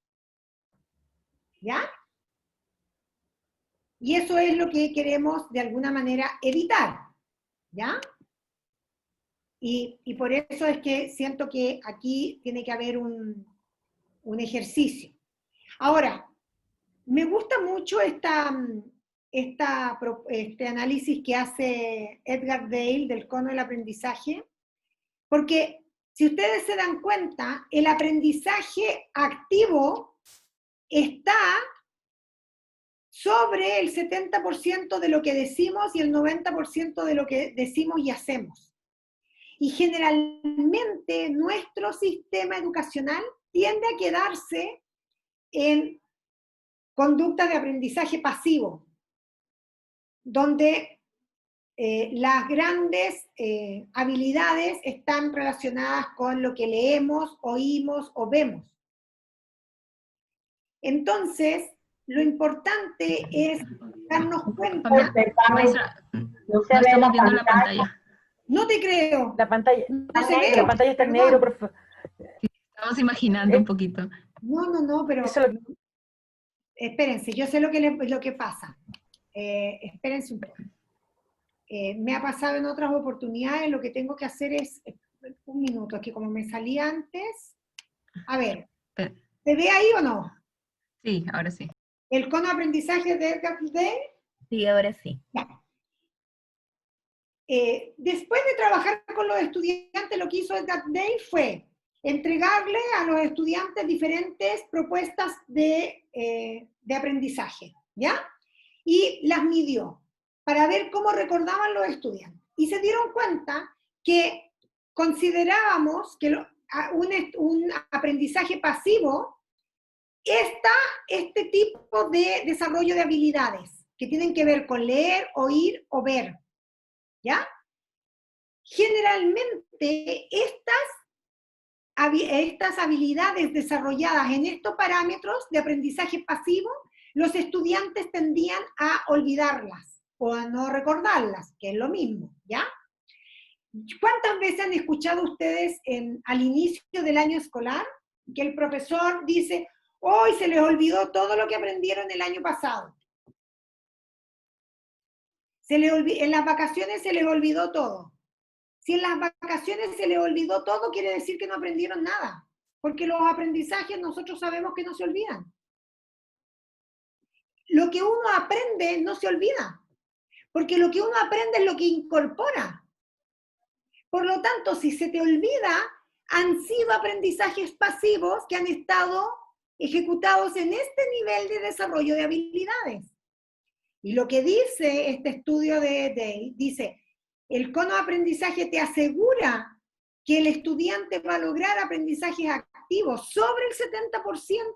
¿Ya? Y eso es lo que queremos de alguna manera evitar. ¿Ya? Y por eso es que siento que aquí tiene que haber un ejercicio. Ahora, me gusta mucho este análisis que hace Edgar Dale del cono del aprendizaje, porque si ustedes se dan cuenta, el aprendizaje activo está sobre el 70% de lo que decimos y el 90% de lo que decimos y hacemos. Y generalmente nuestro sistema educacional tiende a quedarse en conducta de aprendizaje pasivo, donde las grandes habilidades están relacionadas con lo que leemos, oímos o vemos. Entonces, lo importante es darnos cuenta... Maestra, no estamos viendo la pantalla. No te creo. La pantalla, no se ve. la pantalla está en negro, por favor. Estamos imaginando un poquito. No, pero... Espérense, yo sé lo que pasa. Espérense un poco. Me ha pasado en otras oportunidades, lo que tengo que hacer es... Un minuto, es que como me salí antes... A ver, ¿se ve ahí o no? Sí, ahora sí. ¿El cono de aprendizaje de Edgar Dale? Sí, ahora sí. Ya. Después de trabajar con los estudiantes, lo que hizo Edgar Dale fue entregarle a los estudiantes diferentes propuestas de aprendizaje, ¿ya? Y las midió para ver cómo recordaban los estudiantes. Y se dieron cuenta que considerábamos que un aprendizaje pasivo este tipo de desarrollo de habilidades que tienen que ver con leer, oír o ver, ¿ya? Generalmente estas habilidades desarrolladas en estos parámetros de aprendizaje pasivo, los estudiantes tendían a olvidarlas o a no recordarlas, que es lo mismo, ¿ya? ¿Cuántas veces han escuchado ustedes al inicio del año escolar que el profesor dice, hoy se les olvidó todo lo que aprendieron el año pasado? En las vacaciones se les olvidó todo. Si en las vacaciones se les olvidó todo, quiere decir que no aprendieron nada. Porque los aprendizajes nosotros sabemos que no se olvidan. Lo que uno aprende no se olvida. Porque lo que uno aprende es lo que incorpora. Por lo tanto, si se te olvida, han sido aprendizajes pasivos que han estado ejecutados en este nivel de desarrollo de habilidades. Y lo que dice este estudio de Dale, dice, el cono de aprendizaje te asegura que el estudiante va a lograr aprendizajes activos sobre el 70%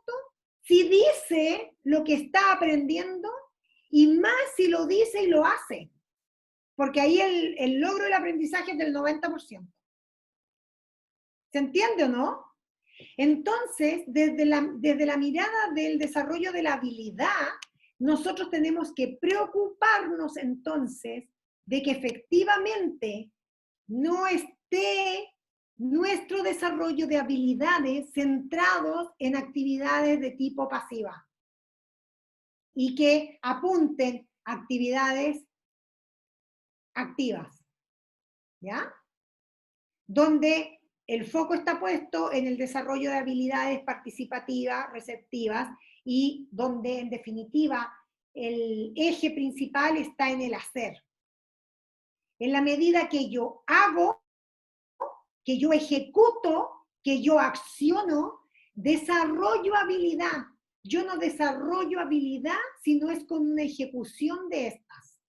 si dice lo que está aprendiendo y más si lo dice y lo hace. Porque ahí el logro del aprendizaje es del 90%. ¿Se entiende o no? Entonces, desde la mirada del desarrollo de la habilidad, nosotros tenemos que preocuparnos entonces de que efectivamente no esté nuestro desarrollo de habilidades centrados en actividades de tipo pasiva y que apunten a actividades activas, ¿ya? Donde el foco está puesto en el desarrollo de habilidades participativas, receptivas, y donde en definitiva el eje principal está en el hacer. En la medida que yo hago, que yo ejecuto, que yo acciono, desarrollo habilidad. Yo no desarrollo habilidad si no es con una ejecución de estas.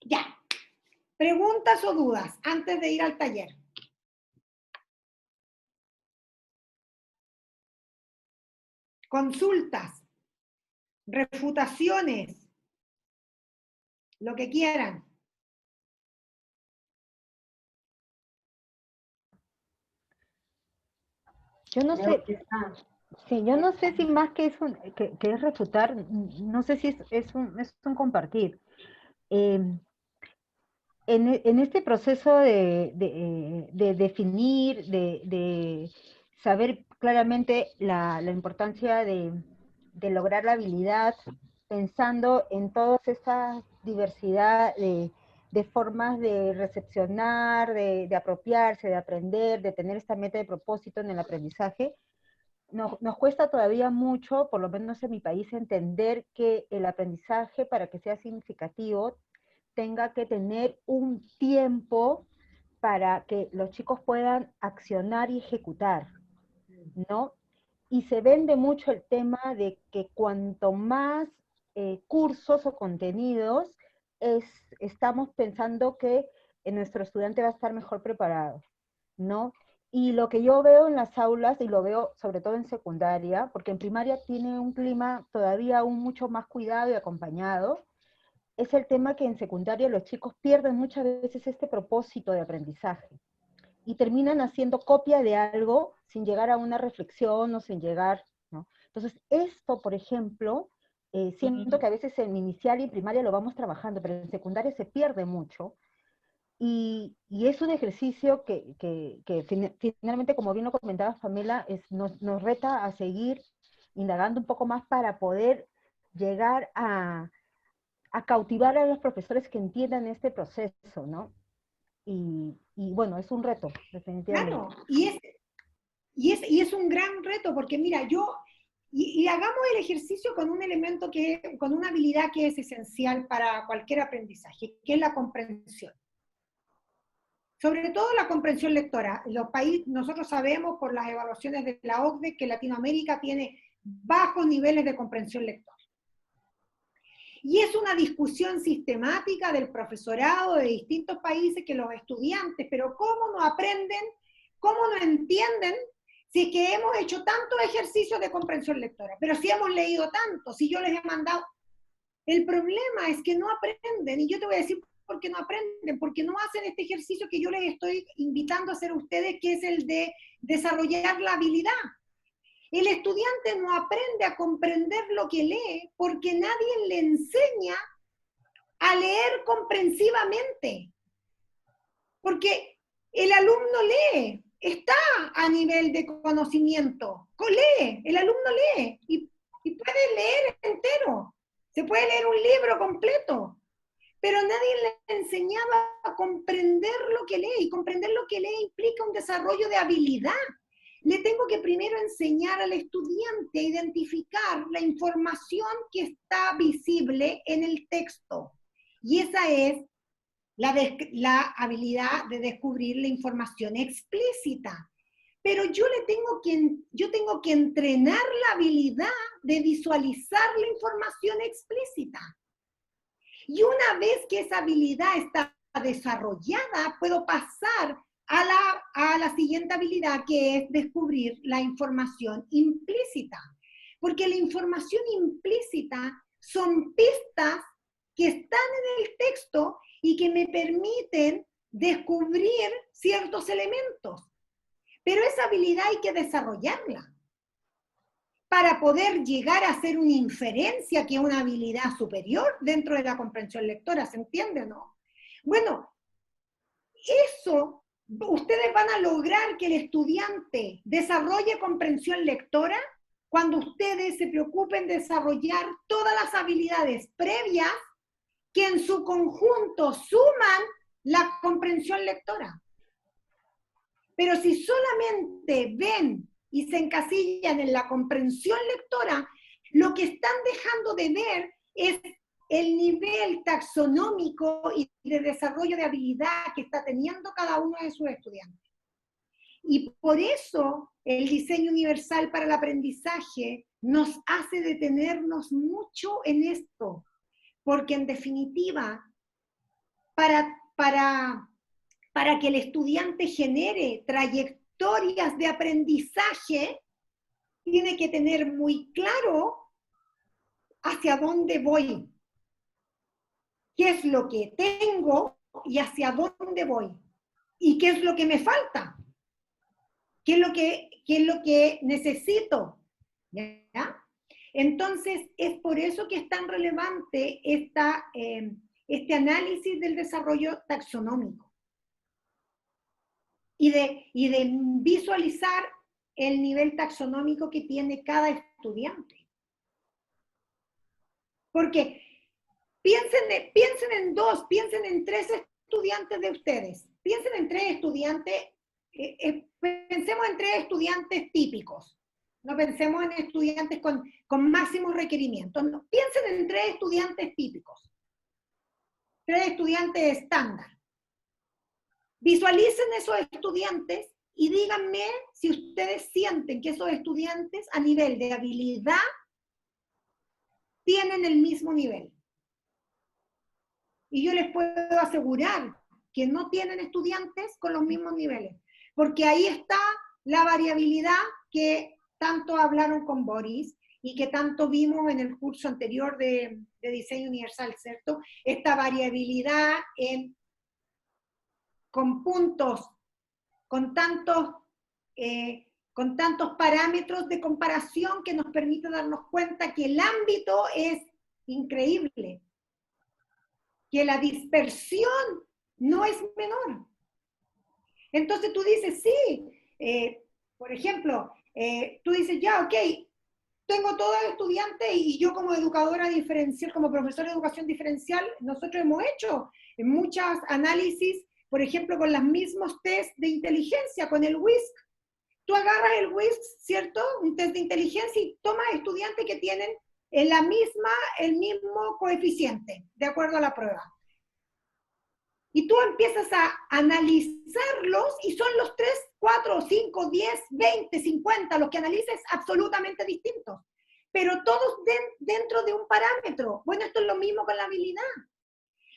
Ya. ¿Preguntas o dudas antes de ir al taller? consultas, refutaciones, lo que quieran. Yo no sé, sí, yo no sé si más que es refutar, no sé si es un compartir. En este proceso de definir, de saber claramente la importancia de lograr la habilidad, pensando en toda esa diversidad de formas de recepcionar, de apropiarse, de aprender, de tener esta meta de propósito en el aprendizaje, nos cuesta todavía mucho, por lo menos en mi país, entender que el aprendizaje, para que sea significativo, tenga que tener un tiempo para que los chicos puedan accionar y ejecutar, ¿no? Y se vende mucho el tema de que cuanto más cursos o contenidos, estamos pensando que nuestro estudiante va a estar mejor preparado, ¿no? Y lo que yo veo en las aulas, y lo veo sobre todo en secundaria, porque en primaria tiene un clima todavía aún mucho más cuidado y acompañado, es el tema que en secundaria los chicos pierden muchas veces este propósito de aprendizaje y terminan haciendo copia de algo sin llegar a una reflexión o sin llegar, ¿no? Entonces, esto, por ejemplo, siento que a veces en inicial y en primaria lo vamos trabajando, pero en secundaria se pierde mucho. Y es un ejercicio que finalmente, como bien lo comentaba Pamela, nos reta a seguir indagando un poco más para poder llegar a cautivar a los profesores que entiendan este proceso, ¿no? Y bueno, es un reto, definitivamente. Claro, y es un gran reto, porque mira, y hagamos el ejercicio con un elemento con una habilidad que es esencial para cualquier aprendizaje, que es la comprensión. Sobre todo la comprensión lectora. Nosotros sabemos por las evaluaciones de la OCDE que Latinoamérica tiene bajos niveles de comprensión lectora. Y es una discusión sistemática del profesorado de distintos países que los estudiantes, pero ¿cómo no aprenden, cómo no entienden si es que hemos hecho tantos ejercicios de comprensión lectora? Pero si hemos leído tanto, si yo les he mandado... El problema es que no aprenden, y yo te voy a decir por qué no aprenden, porque no hacen este ejercicio que yo les estoy invitando a hacer a ustedes, que es el de desarrollar la habilidad. El estudiante no aprende a comprender lo que lee porque nadie le enseña a leer comprensivamente. Porque el alumno lee, está a nivel de conocimiento, lee, el alumno lee y puede leer entero. Se puede leer un libro completo, pero nadie le enseñaba a comprender lo que lee, y comprender lo que lee implica un desarrollo de habilidad. Le tengo que primero enseñar al estudiante a identificar la información que está visible en el texto. Y esa es la habilidad de descubrir la información explícita. Pero yo tengo que entrenar la habilidad de visualizar la información explícita. Y una vez que esa habilidad está desarrollada, puedo pasar a la siguiente habilidad, que es descubrir la información implícita. Porque la información implícita son pistas que están en el texto y que me permiten descubrir ciertos elementos. Pero esa habilidad hay que desarrollarla para poder llegar a hacer una inferencia, que es una habilidad superior dentro de la comprensión lectora, ¿se entiende o no? Bueno, eso ustedes van a lograr que el estudiante desarrolle comprensión lectora cuando ustedes se preocupen de desarrollar todas las habilidades previas que en su conjunto suman la comprensión lectora. Pero si solamente ven y se encasillan en la comprensión lectora, lo que están dejando de ver es el nivel taxonómico y de desarrollo de habilidad que está teniendo cada uno de sus estudiantes. Y por eso el diseño universal para el aprendizaje nos hace detenernos mucho en esto, porque en definitiva, para que el estudiante genere trayectorias de aprendizaje, tiene que tener muy claro hacia dónde voy, qué es lo que tengo y hacia dónde voy, y qué es lo que me falta, qué es lo que necesito, ¿ya? Entonces, es por eso que es tan relevante este análisis del desarrollo taxonómico y de visualizar el nivel taxonómico que tiene cada estudiante. Porque piensen en 3 estudiantes de ustedes. Piensen en 3 estudiantes, pensemos en 3 estudiantes típicos. No pensemos en estudiantes con máximos requerimientos. No, piensen en 3 estudiantes típicos. 3 estudiantes estándar. Visualicen esos estudiantes y díganme si ustedes sienten que esos estudiantes a nivel de habilidad tienen el mismo nivel. Y yo les puedo asegurar que no tienen estudiantes con los mismos niveles, porque ahí está la variabilidad que tanto hablaron con Boris y que tanto vimos en el curso anterior de Diseño Universal, ¿cierto? Esta variabilidad con puntos, con tantos parámetros de comparación que nos permiten darnos cuenta que el ámbito es increíble, que la dispersión no es menor. Entonces tú dices, sí, por ejemplo, tú dices, ya, ok, tengo todos los estudiantes y yo como educadora diferencial, como profesora de educación diferencial, nosotros hemos hecho muchos análisis, por ejemplo, con los mismos test de inteligencia, con el WISC. Tú agarras el WISC, ¿cierto? Un test de inteligencia y tomas estudiantes que tienen el mismo coeficiente, de acuerdo a la prueba. Y tú empiezas a analizarlos y son los 3, 4, 5, 10, 20, 50, los que analices absolutamente distintos. Pero todos dentro de un parámetro. Bueno, esto es lo mismo con la habilidad.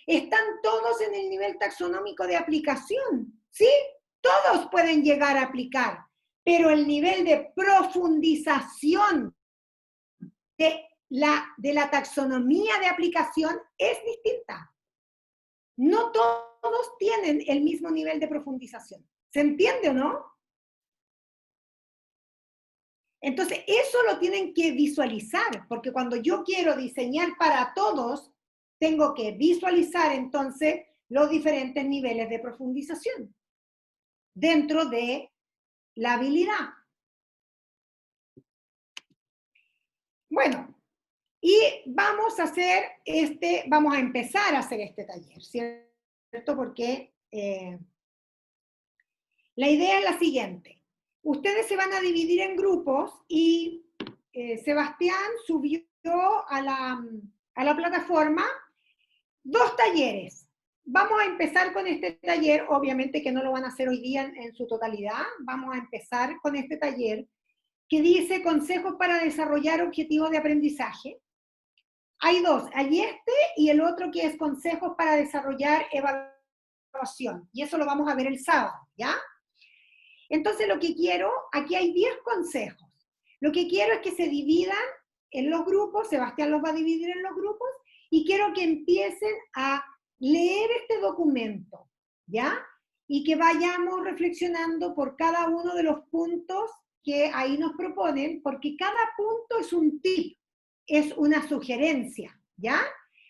Están todos en el nivel taxonómico de aplicación, ¿sí? Todos pueden llegar a aplicar, pero el nivel de profundización de la taxonomía de aplicación es distinta. No todos tienen el mismo nivel de profundización. ¿Se entiende o no? Entonces, eso lo tienen que visualizar, porque cuando yo quiero diseñar para todos, tengo que visualizar entonces los diferentes niveles de profundización dentro de la habilidad. Bueno, y vamos a empezar a hacer este taller, ¿cierto? Porque la idea es la siguiente. Ustedes se van a dividir en grupos y Sebastián subió a la plataforma 2 talleres. Vamos a empezar con este taller, obviamente que no lo van a hacer hoy día en su totalidad, vamos a empezar con este taller que dice consejos para desarrollar objetivos de aprendizaje. Hay 2, hay este y el otro que es consejos para desarrollar evaluación, y eso lo vamos a ver el sábado, ¿ya? Entonces lo que quiero, aquí hay 10 consejos. Lo que quiero es que se dividan en los grupos, Sebastián los va a dividir en los grupos, y quiero que empiecen a leer este documento, ¿ya? Y que vayamos reflexionando por cada uno de los puntos que ahí nos proponen, porque cada punto es un tip, es una sugerencia, ¿ya?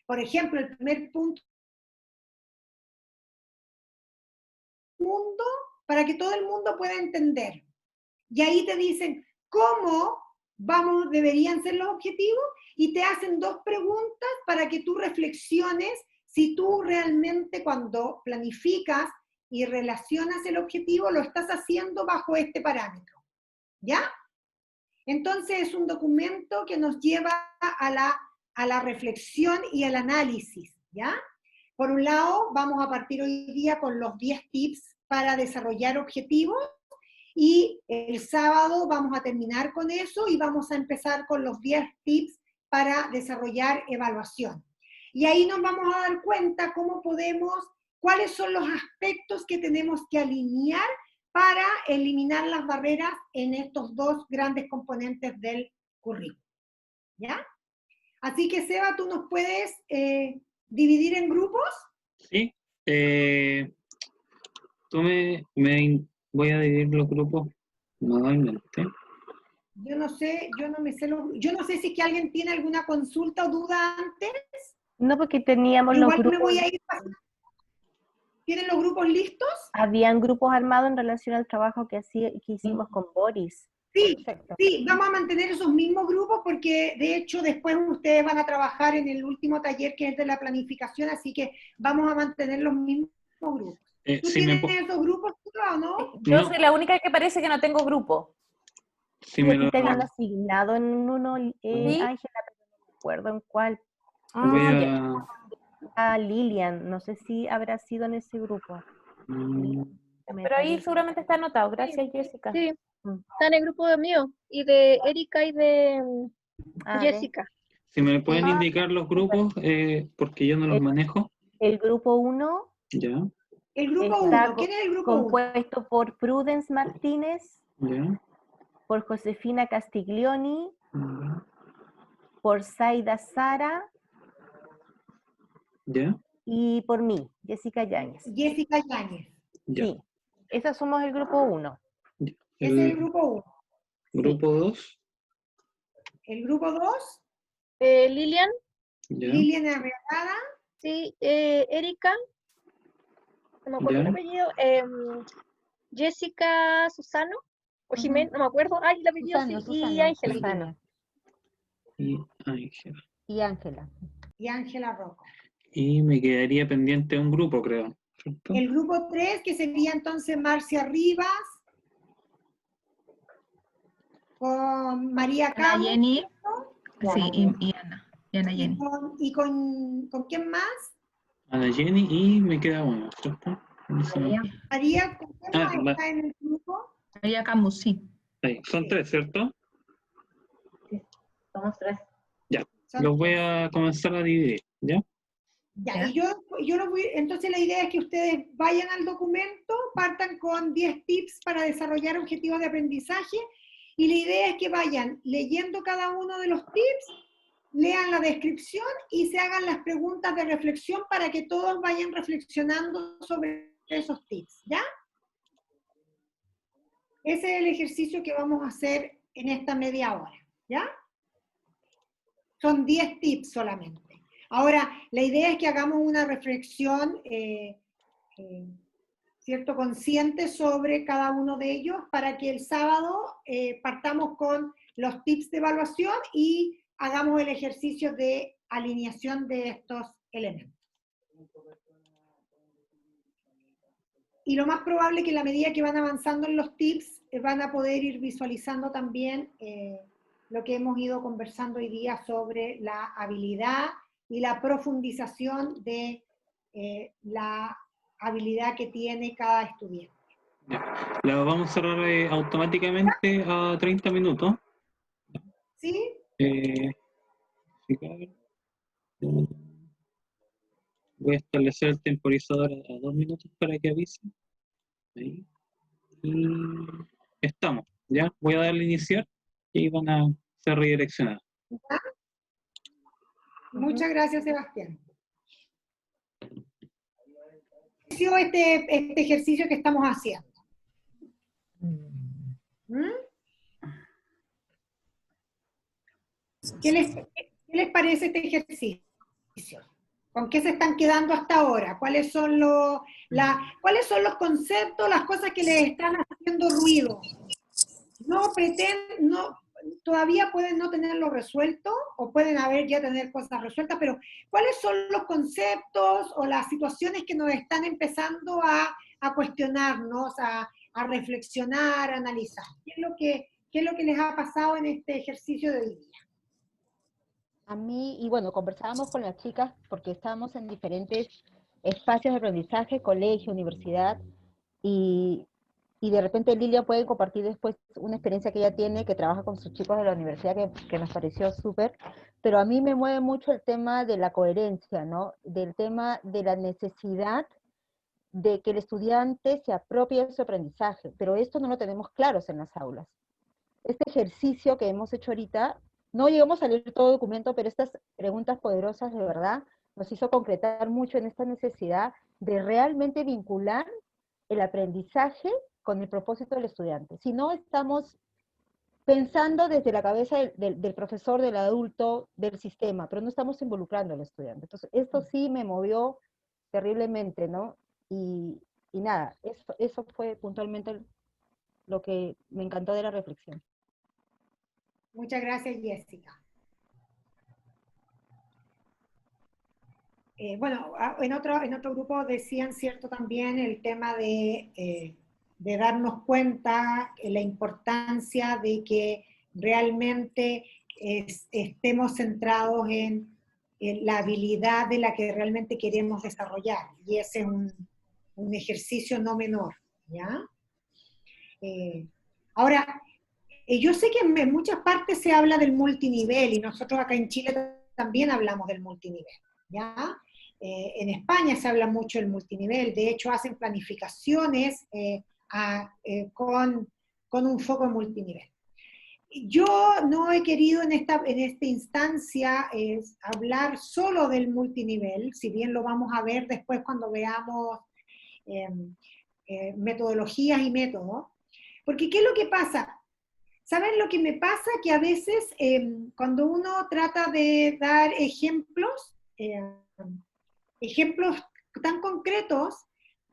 Por ejemplo, el primer punto, mundo, para que todo el mundo pueda entender. Y ahí te dicen cómo deberían ser los objetivos, y te hacen 2 preguntas para que tú reflexiones si tú realmente cuando planificas y relacionas el objetivo lo estás haciendo bajo este parámetro, ¿ya? Entonces es un documento que nos lleva a la reflexión y al análisis, ¿ya? Por un lado, vamos a partir hoy día con los 10 tips para desarrollar objetivos, y el sábado vamos a terminar con eso y vamos a empezar con los 10 tips para desarrollar evaluación. Y ahí nos vamos a dar cuenta cuáles son los aspectos que tenemos que alinear para eliminar las barreras en estos dos grandes componentes del currículum. ¿Ya? Así que, Seba, ¿tú nos puedes dividir en grupos? Sí. Voy a dividir los grupos manualmente. Yo no sé si es que alguien tiene alguna consulta o duda antes. No, porque teníamos los Igual me grupos, voy a ir pasando. ¿Tienen los grupos listos? habían grupos armados en relación al trabajo que hicimos con Boris. Sí, Exacto. sí, vamos a mantener esos mismos grupos porque de hecho después ustedes van a trabajar en el último taller que es de la planificación, así que vamos a mantener los mismos grupos. ¿Tú Si me tienes esos grupos o no? Yo No. soy la única que parece que no tengo grupo. Si Y me a ti lo te habían asignado en uno, ¿Sí? Ángela, pero no me acuerdo en cuál. voy Ya. a... A Lilian, no sé si habrá sido en ese grupo. mm, Me Pero ahí parece. seguramente está anotado. Gracias, Jessica. Sí, Mm. está en el grupo de mío, y de Erika y de Ah, ¿ves? Jessica. Si me pueden Ah, indicar los grupos, porque yo no los manejo. El grupo 1 Ya, El grupo está 1, ¿quién es el grupo 1? compuesto por Prudence Martínez, ya, por Josefina Castiglioni, ya, por Zaida Sara ya, y por mí, Jessica Yáñez. Jessica Yáñez. ya. Sí, esos somos el grupo 1. Ese es el El grupo 1. grupo 2, El grupo 2, Lilian, ya, Lilian Arreglada, sí, Erika, no me acuerdo el ya, apellido, Jessica Susano, o Ujú. Jimena, no me acuerdo, ay, el apellido sí, y Susana, Ángela. Susana. y Ángela. y Ángela. y Ángela Rocco. Y me quedaría pendiente un grupo, creo, ¿cierto? El grupo 3, que sería entonces Marcia Rivas, con María Ana Camus, Jenny, ¿cierto? sí, y Ana. Y Ana Jenny. ¿Con quién más? Ana Jenny y me queda uno, ¿cierto? No se me- María, ¿con quién Ah, más está en el grupo? María Camus, sí. Ahí, son Sí. 3, ¿cierto? Somos 3. Ya, Son los voy tres. a comenzar a dividir, ¿ya? Ya, y yo lo voy, entonces la idea es que ustedes vayan al documento, partan con 10 tips para desarrollar objetivos de aprendizaje, y la idea es que vayan leyendo cada uno de los tips, lean la descripción y se hagan las preguntas de reflexión para que todos vayan reflexionando sobre esos tips, ¿ya? Ese es el ejercicio que vamos a hacer en esta media hora, ¿ya? Son 10 tips solamente. Ahora, la idea es que hagamos una reflexión, ¿cierto?, consciente sobre cada uno de ellos para que el sábado partamos con los tips de evaluación y hagamos el ejercicio de alineación de estos elementos. Y lo más probable es que en la medida que van avanzando en los tips, van a poder ir visualizando también lo que hemos ido conversando hoy día sobre la habilidad y la profundización de la habilidad que tiene cada estudiante. Ya. La vamos a cerrar automáticamente a 30 minutos. ¿Sí? Si cabe. Voy a establecer el temporizador a 2 minutos para que avise. Ahí. Y estamos, ¿ya? Voy a darle a iniciar y van a ser redireccionados. ¿Ya? Muchas gracias, Sebastián. Este ejercicio que estamos haciendo. ¿Mm? ¿Qué les parece este ejercicio? ¿Con qué se están quedando hasta ahora? ¿Cuáles son los conceptos, las cosas que les están haciendo ruido? Todavía pueden no tenerlo resuelto, o pueden haber ya tener cosas resueltas, pero ¿cuáles son los conceptos o las situaciones que nos están empezando a cuestionarnos, a reflexionar, a analizar? ¿Qué es lo que les ha pasado en este ejercicio de hoy día? A mí, y bueno, conversábamos con las chicas porque estábamos en diferentes espacios de aprendizaje, colegio, universidad, y de repente Lilia puede compartir después una experiencia que ella tiene, que trabaja con sus chicos de la universidad, que nos pareció súper, pero a mí me mueve mucho el tema de la coherencia, ¿no? Del tema de la necesidad de que el estudiante se apropie de su aprendizaje, pero esto no lo tenemos claros en las aulas. Este ejercicio que hemos hecho ahorita, no llegamos a leer todo el documento, pero estas preguntas poderosas de verdad nos hizo concretar mucho en esta necesidad de realmente vincular el aprendizaje con el propósito del estudiante. Si no estamos pensando desde la cabeza del profesor, del adulto, del sistema, pero no estamos involucrando al estudiante. Entonces, esto sí me movió terriblemente, ¿no? Y nada, eso fue puntualmente lo que me encantó de la reflexión. Muchas gracias, Jessica. Bueno, en otro grupo decían, cierto, también el tema de darnos cuenta la importancia de que realmente estemos centrados en la habilidad de la que realmente queremos desarrollar. Y ese es un ejercicio no menor, ¿ya? Ahora, yo sé que en muchas partes se habla del multinivel, y nosotros acá en Chile también hablamos del multinivel, ¿ya? En España se habla mucho del multinivel, de hecho hacen planificaciones con un foco en multinivel. Yo no he querido en esta instancia hablar solo del multinivel, si bien lo vamos a ver después cuando veamos metodologías y métodos, porque ¿qué es lo que pasa? ¿Saben lo que me pasa? Que a veces cuando uno trata de dar ejemplos tan concretos,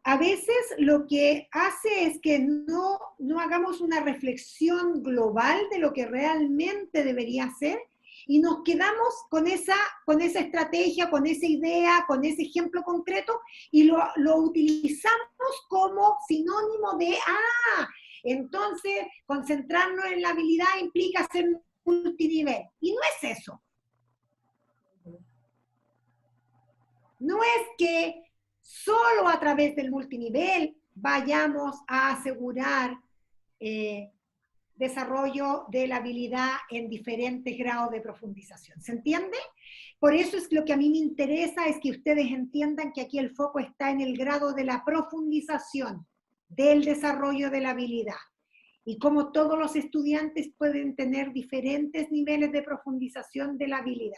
a veces lo que hace es que no hagamos una reflexión global de lo que realmente debería ser y nos quedamos con esa estrategia, con esa idea, con ese ejemplo concreto y lo utilizamos como sinónimo de, entonces concentrarnos en la habilidad implica ser multinivel. Y no es eso. No es que solo a través del multinivel vayamos a asegurar desarrollo de la habilidad en diferentes grados de profundización. ¿Se entiende? Por eso es lo que a mí me interesa, es que ustedes entiendan que aquí el foco está en el grado de la profundización del desarrollo de la habilidad. Y como todos los estudiantes pueden tener diferentes niveles de profundización de la habilidad.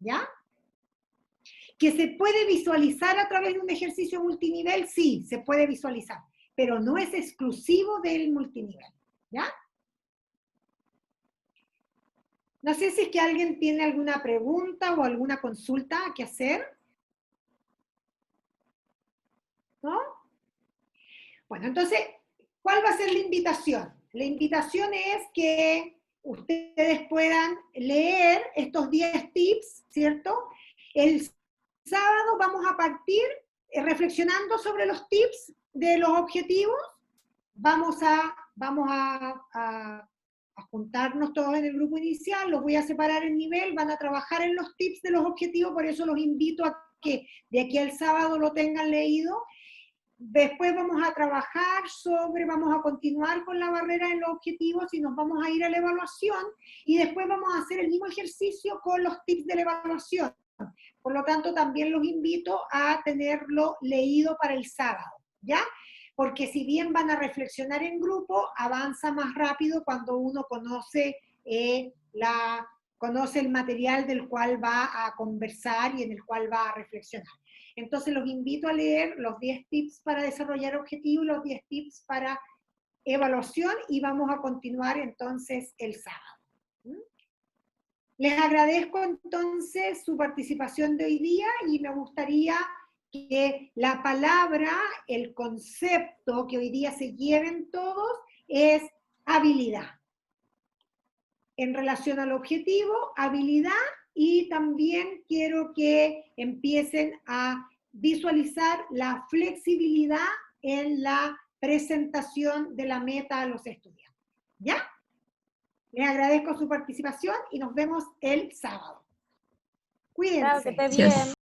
¿Ya? ¿Que se puede visualizar a través de un ejercicio multinivel? Sí, se puede visualizar, pero no es exclusivo del multinivel, ¿ya? No sé si es que alguien tiene alguna pregunta o alguna consulta que hacer. ¿No? Bueno, entonces, ¿cuál va a ser la invitación? La invitación es que ustedes puedan leer estos 10 tips, ¿cierto? El sábado vamos a partir reflexionando sobre los tips de los objetivos. Vamos a juntarnos todos en el grupo inicial, los voy a separar en nivel, van a trabajar en los tips de los objetivos, por eso los invito a que de aquí al sábado lo tengan leído. Después vamos a trabajar vamos a continuar con la barrera de los objetivos y nos vamos a ir a la evaluación y después vamos a hacer el mismo ejercicio con los tips de la evaluación. Por lo tanto, también los invito a tenerlo leído para el sábado, ¿ya? Porque si bien van a reflexionar en grupo, avanza más rápido cuando uno conoce el material del cual va a conversar y en el cual va a reflexionar. Entonces los invito a leer los 10 tips para desarrollar objetivos, los 10 tips para evaluación y vamos a continuar entonces el sábado. Les agradezco entonces su participación de hoy día y me gustaría que la palabra, el concepto que hoy día se lleven todos es habilidad. En relación al objetivo, habilidad, y también quiero que empiecen a visualizar la flexibilidad en la presentación de la meta a los estudiantes. ¿Ya? Les agradezco su participación y nos vemos el sábado. Cuídense. Chao, que esté bien.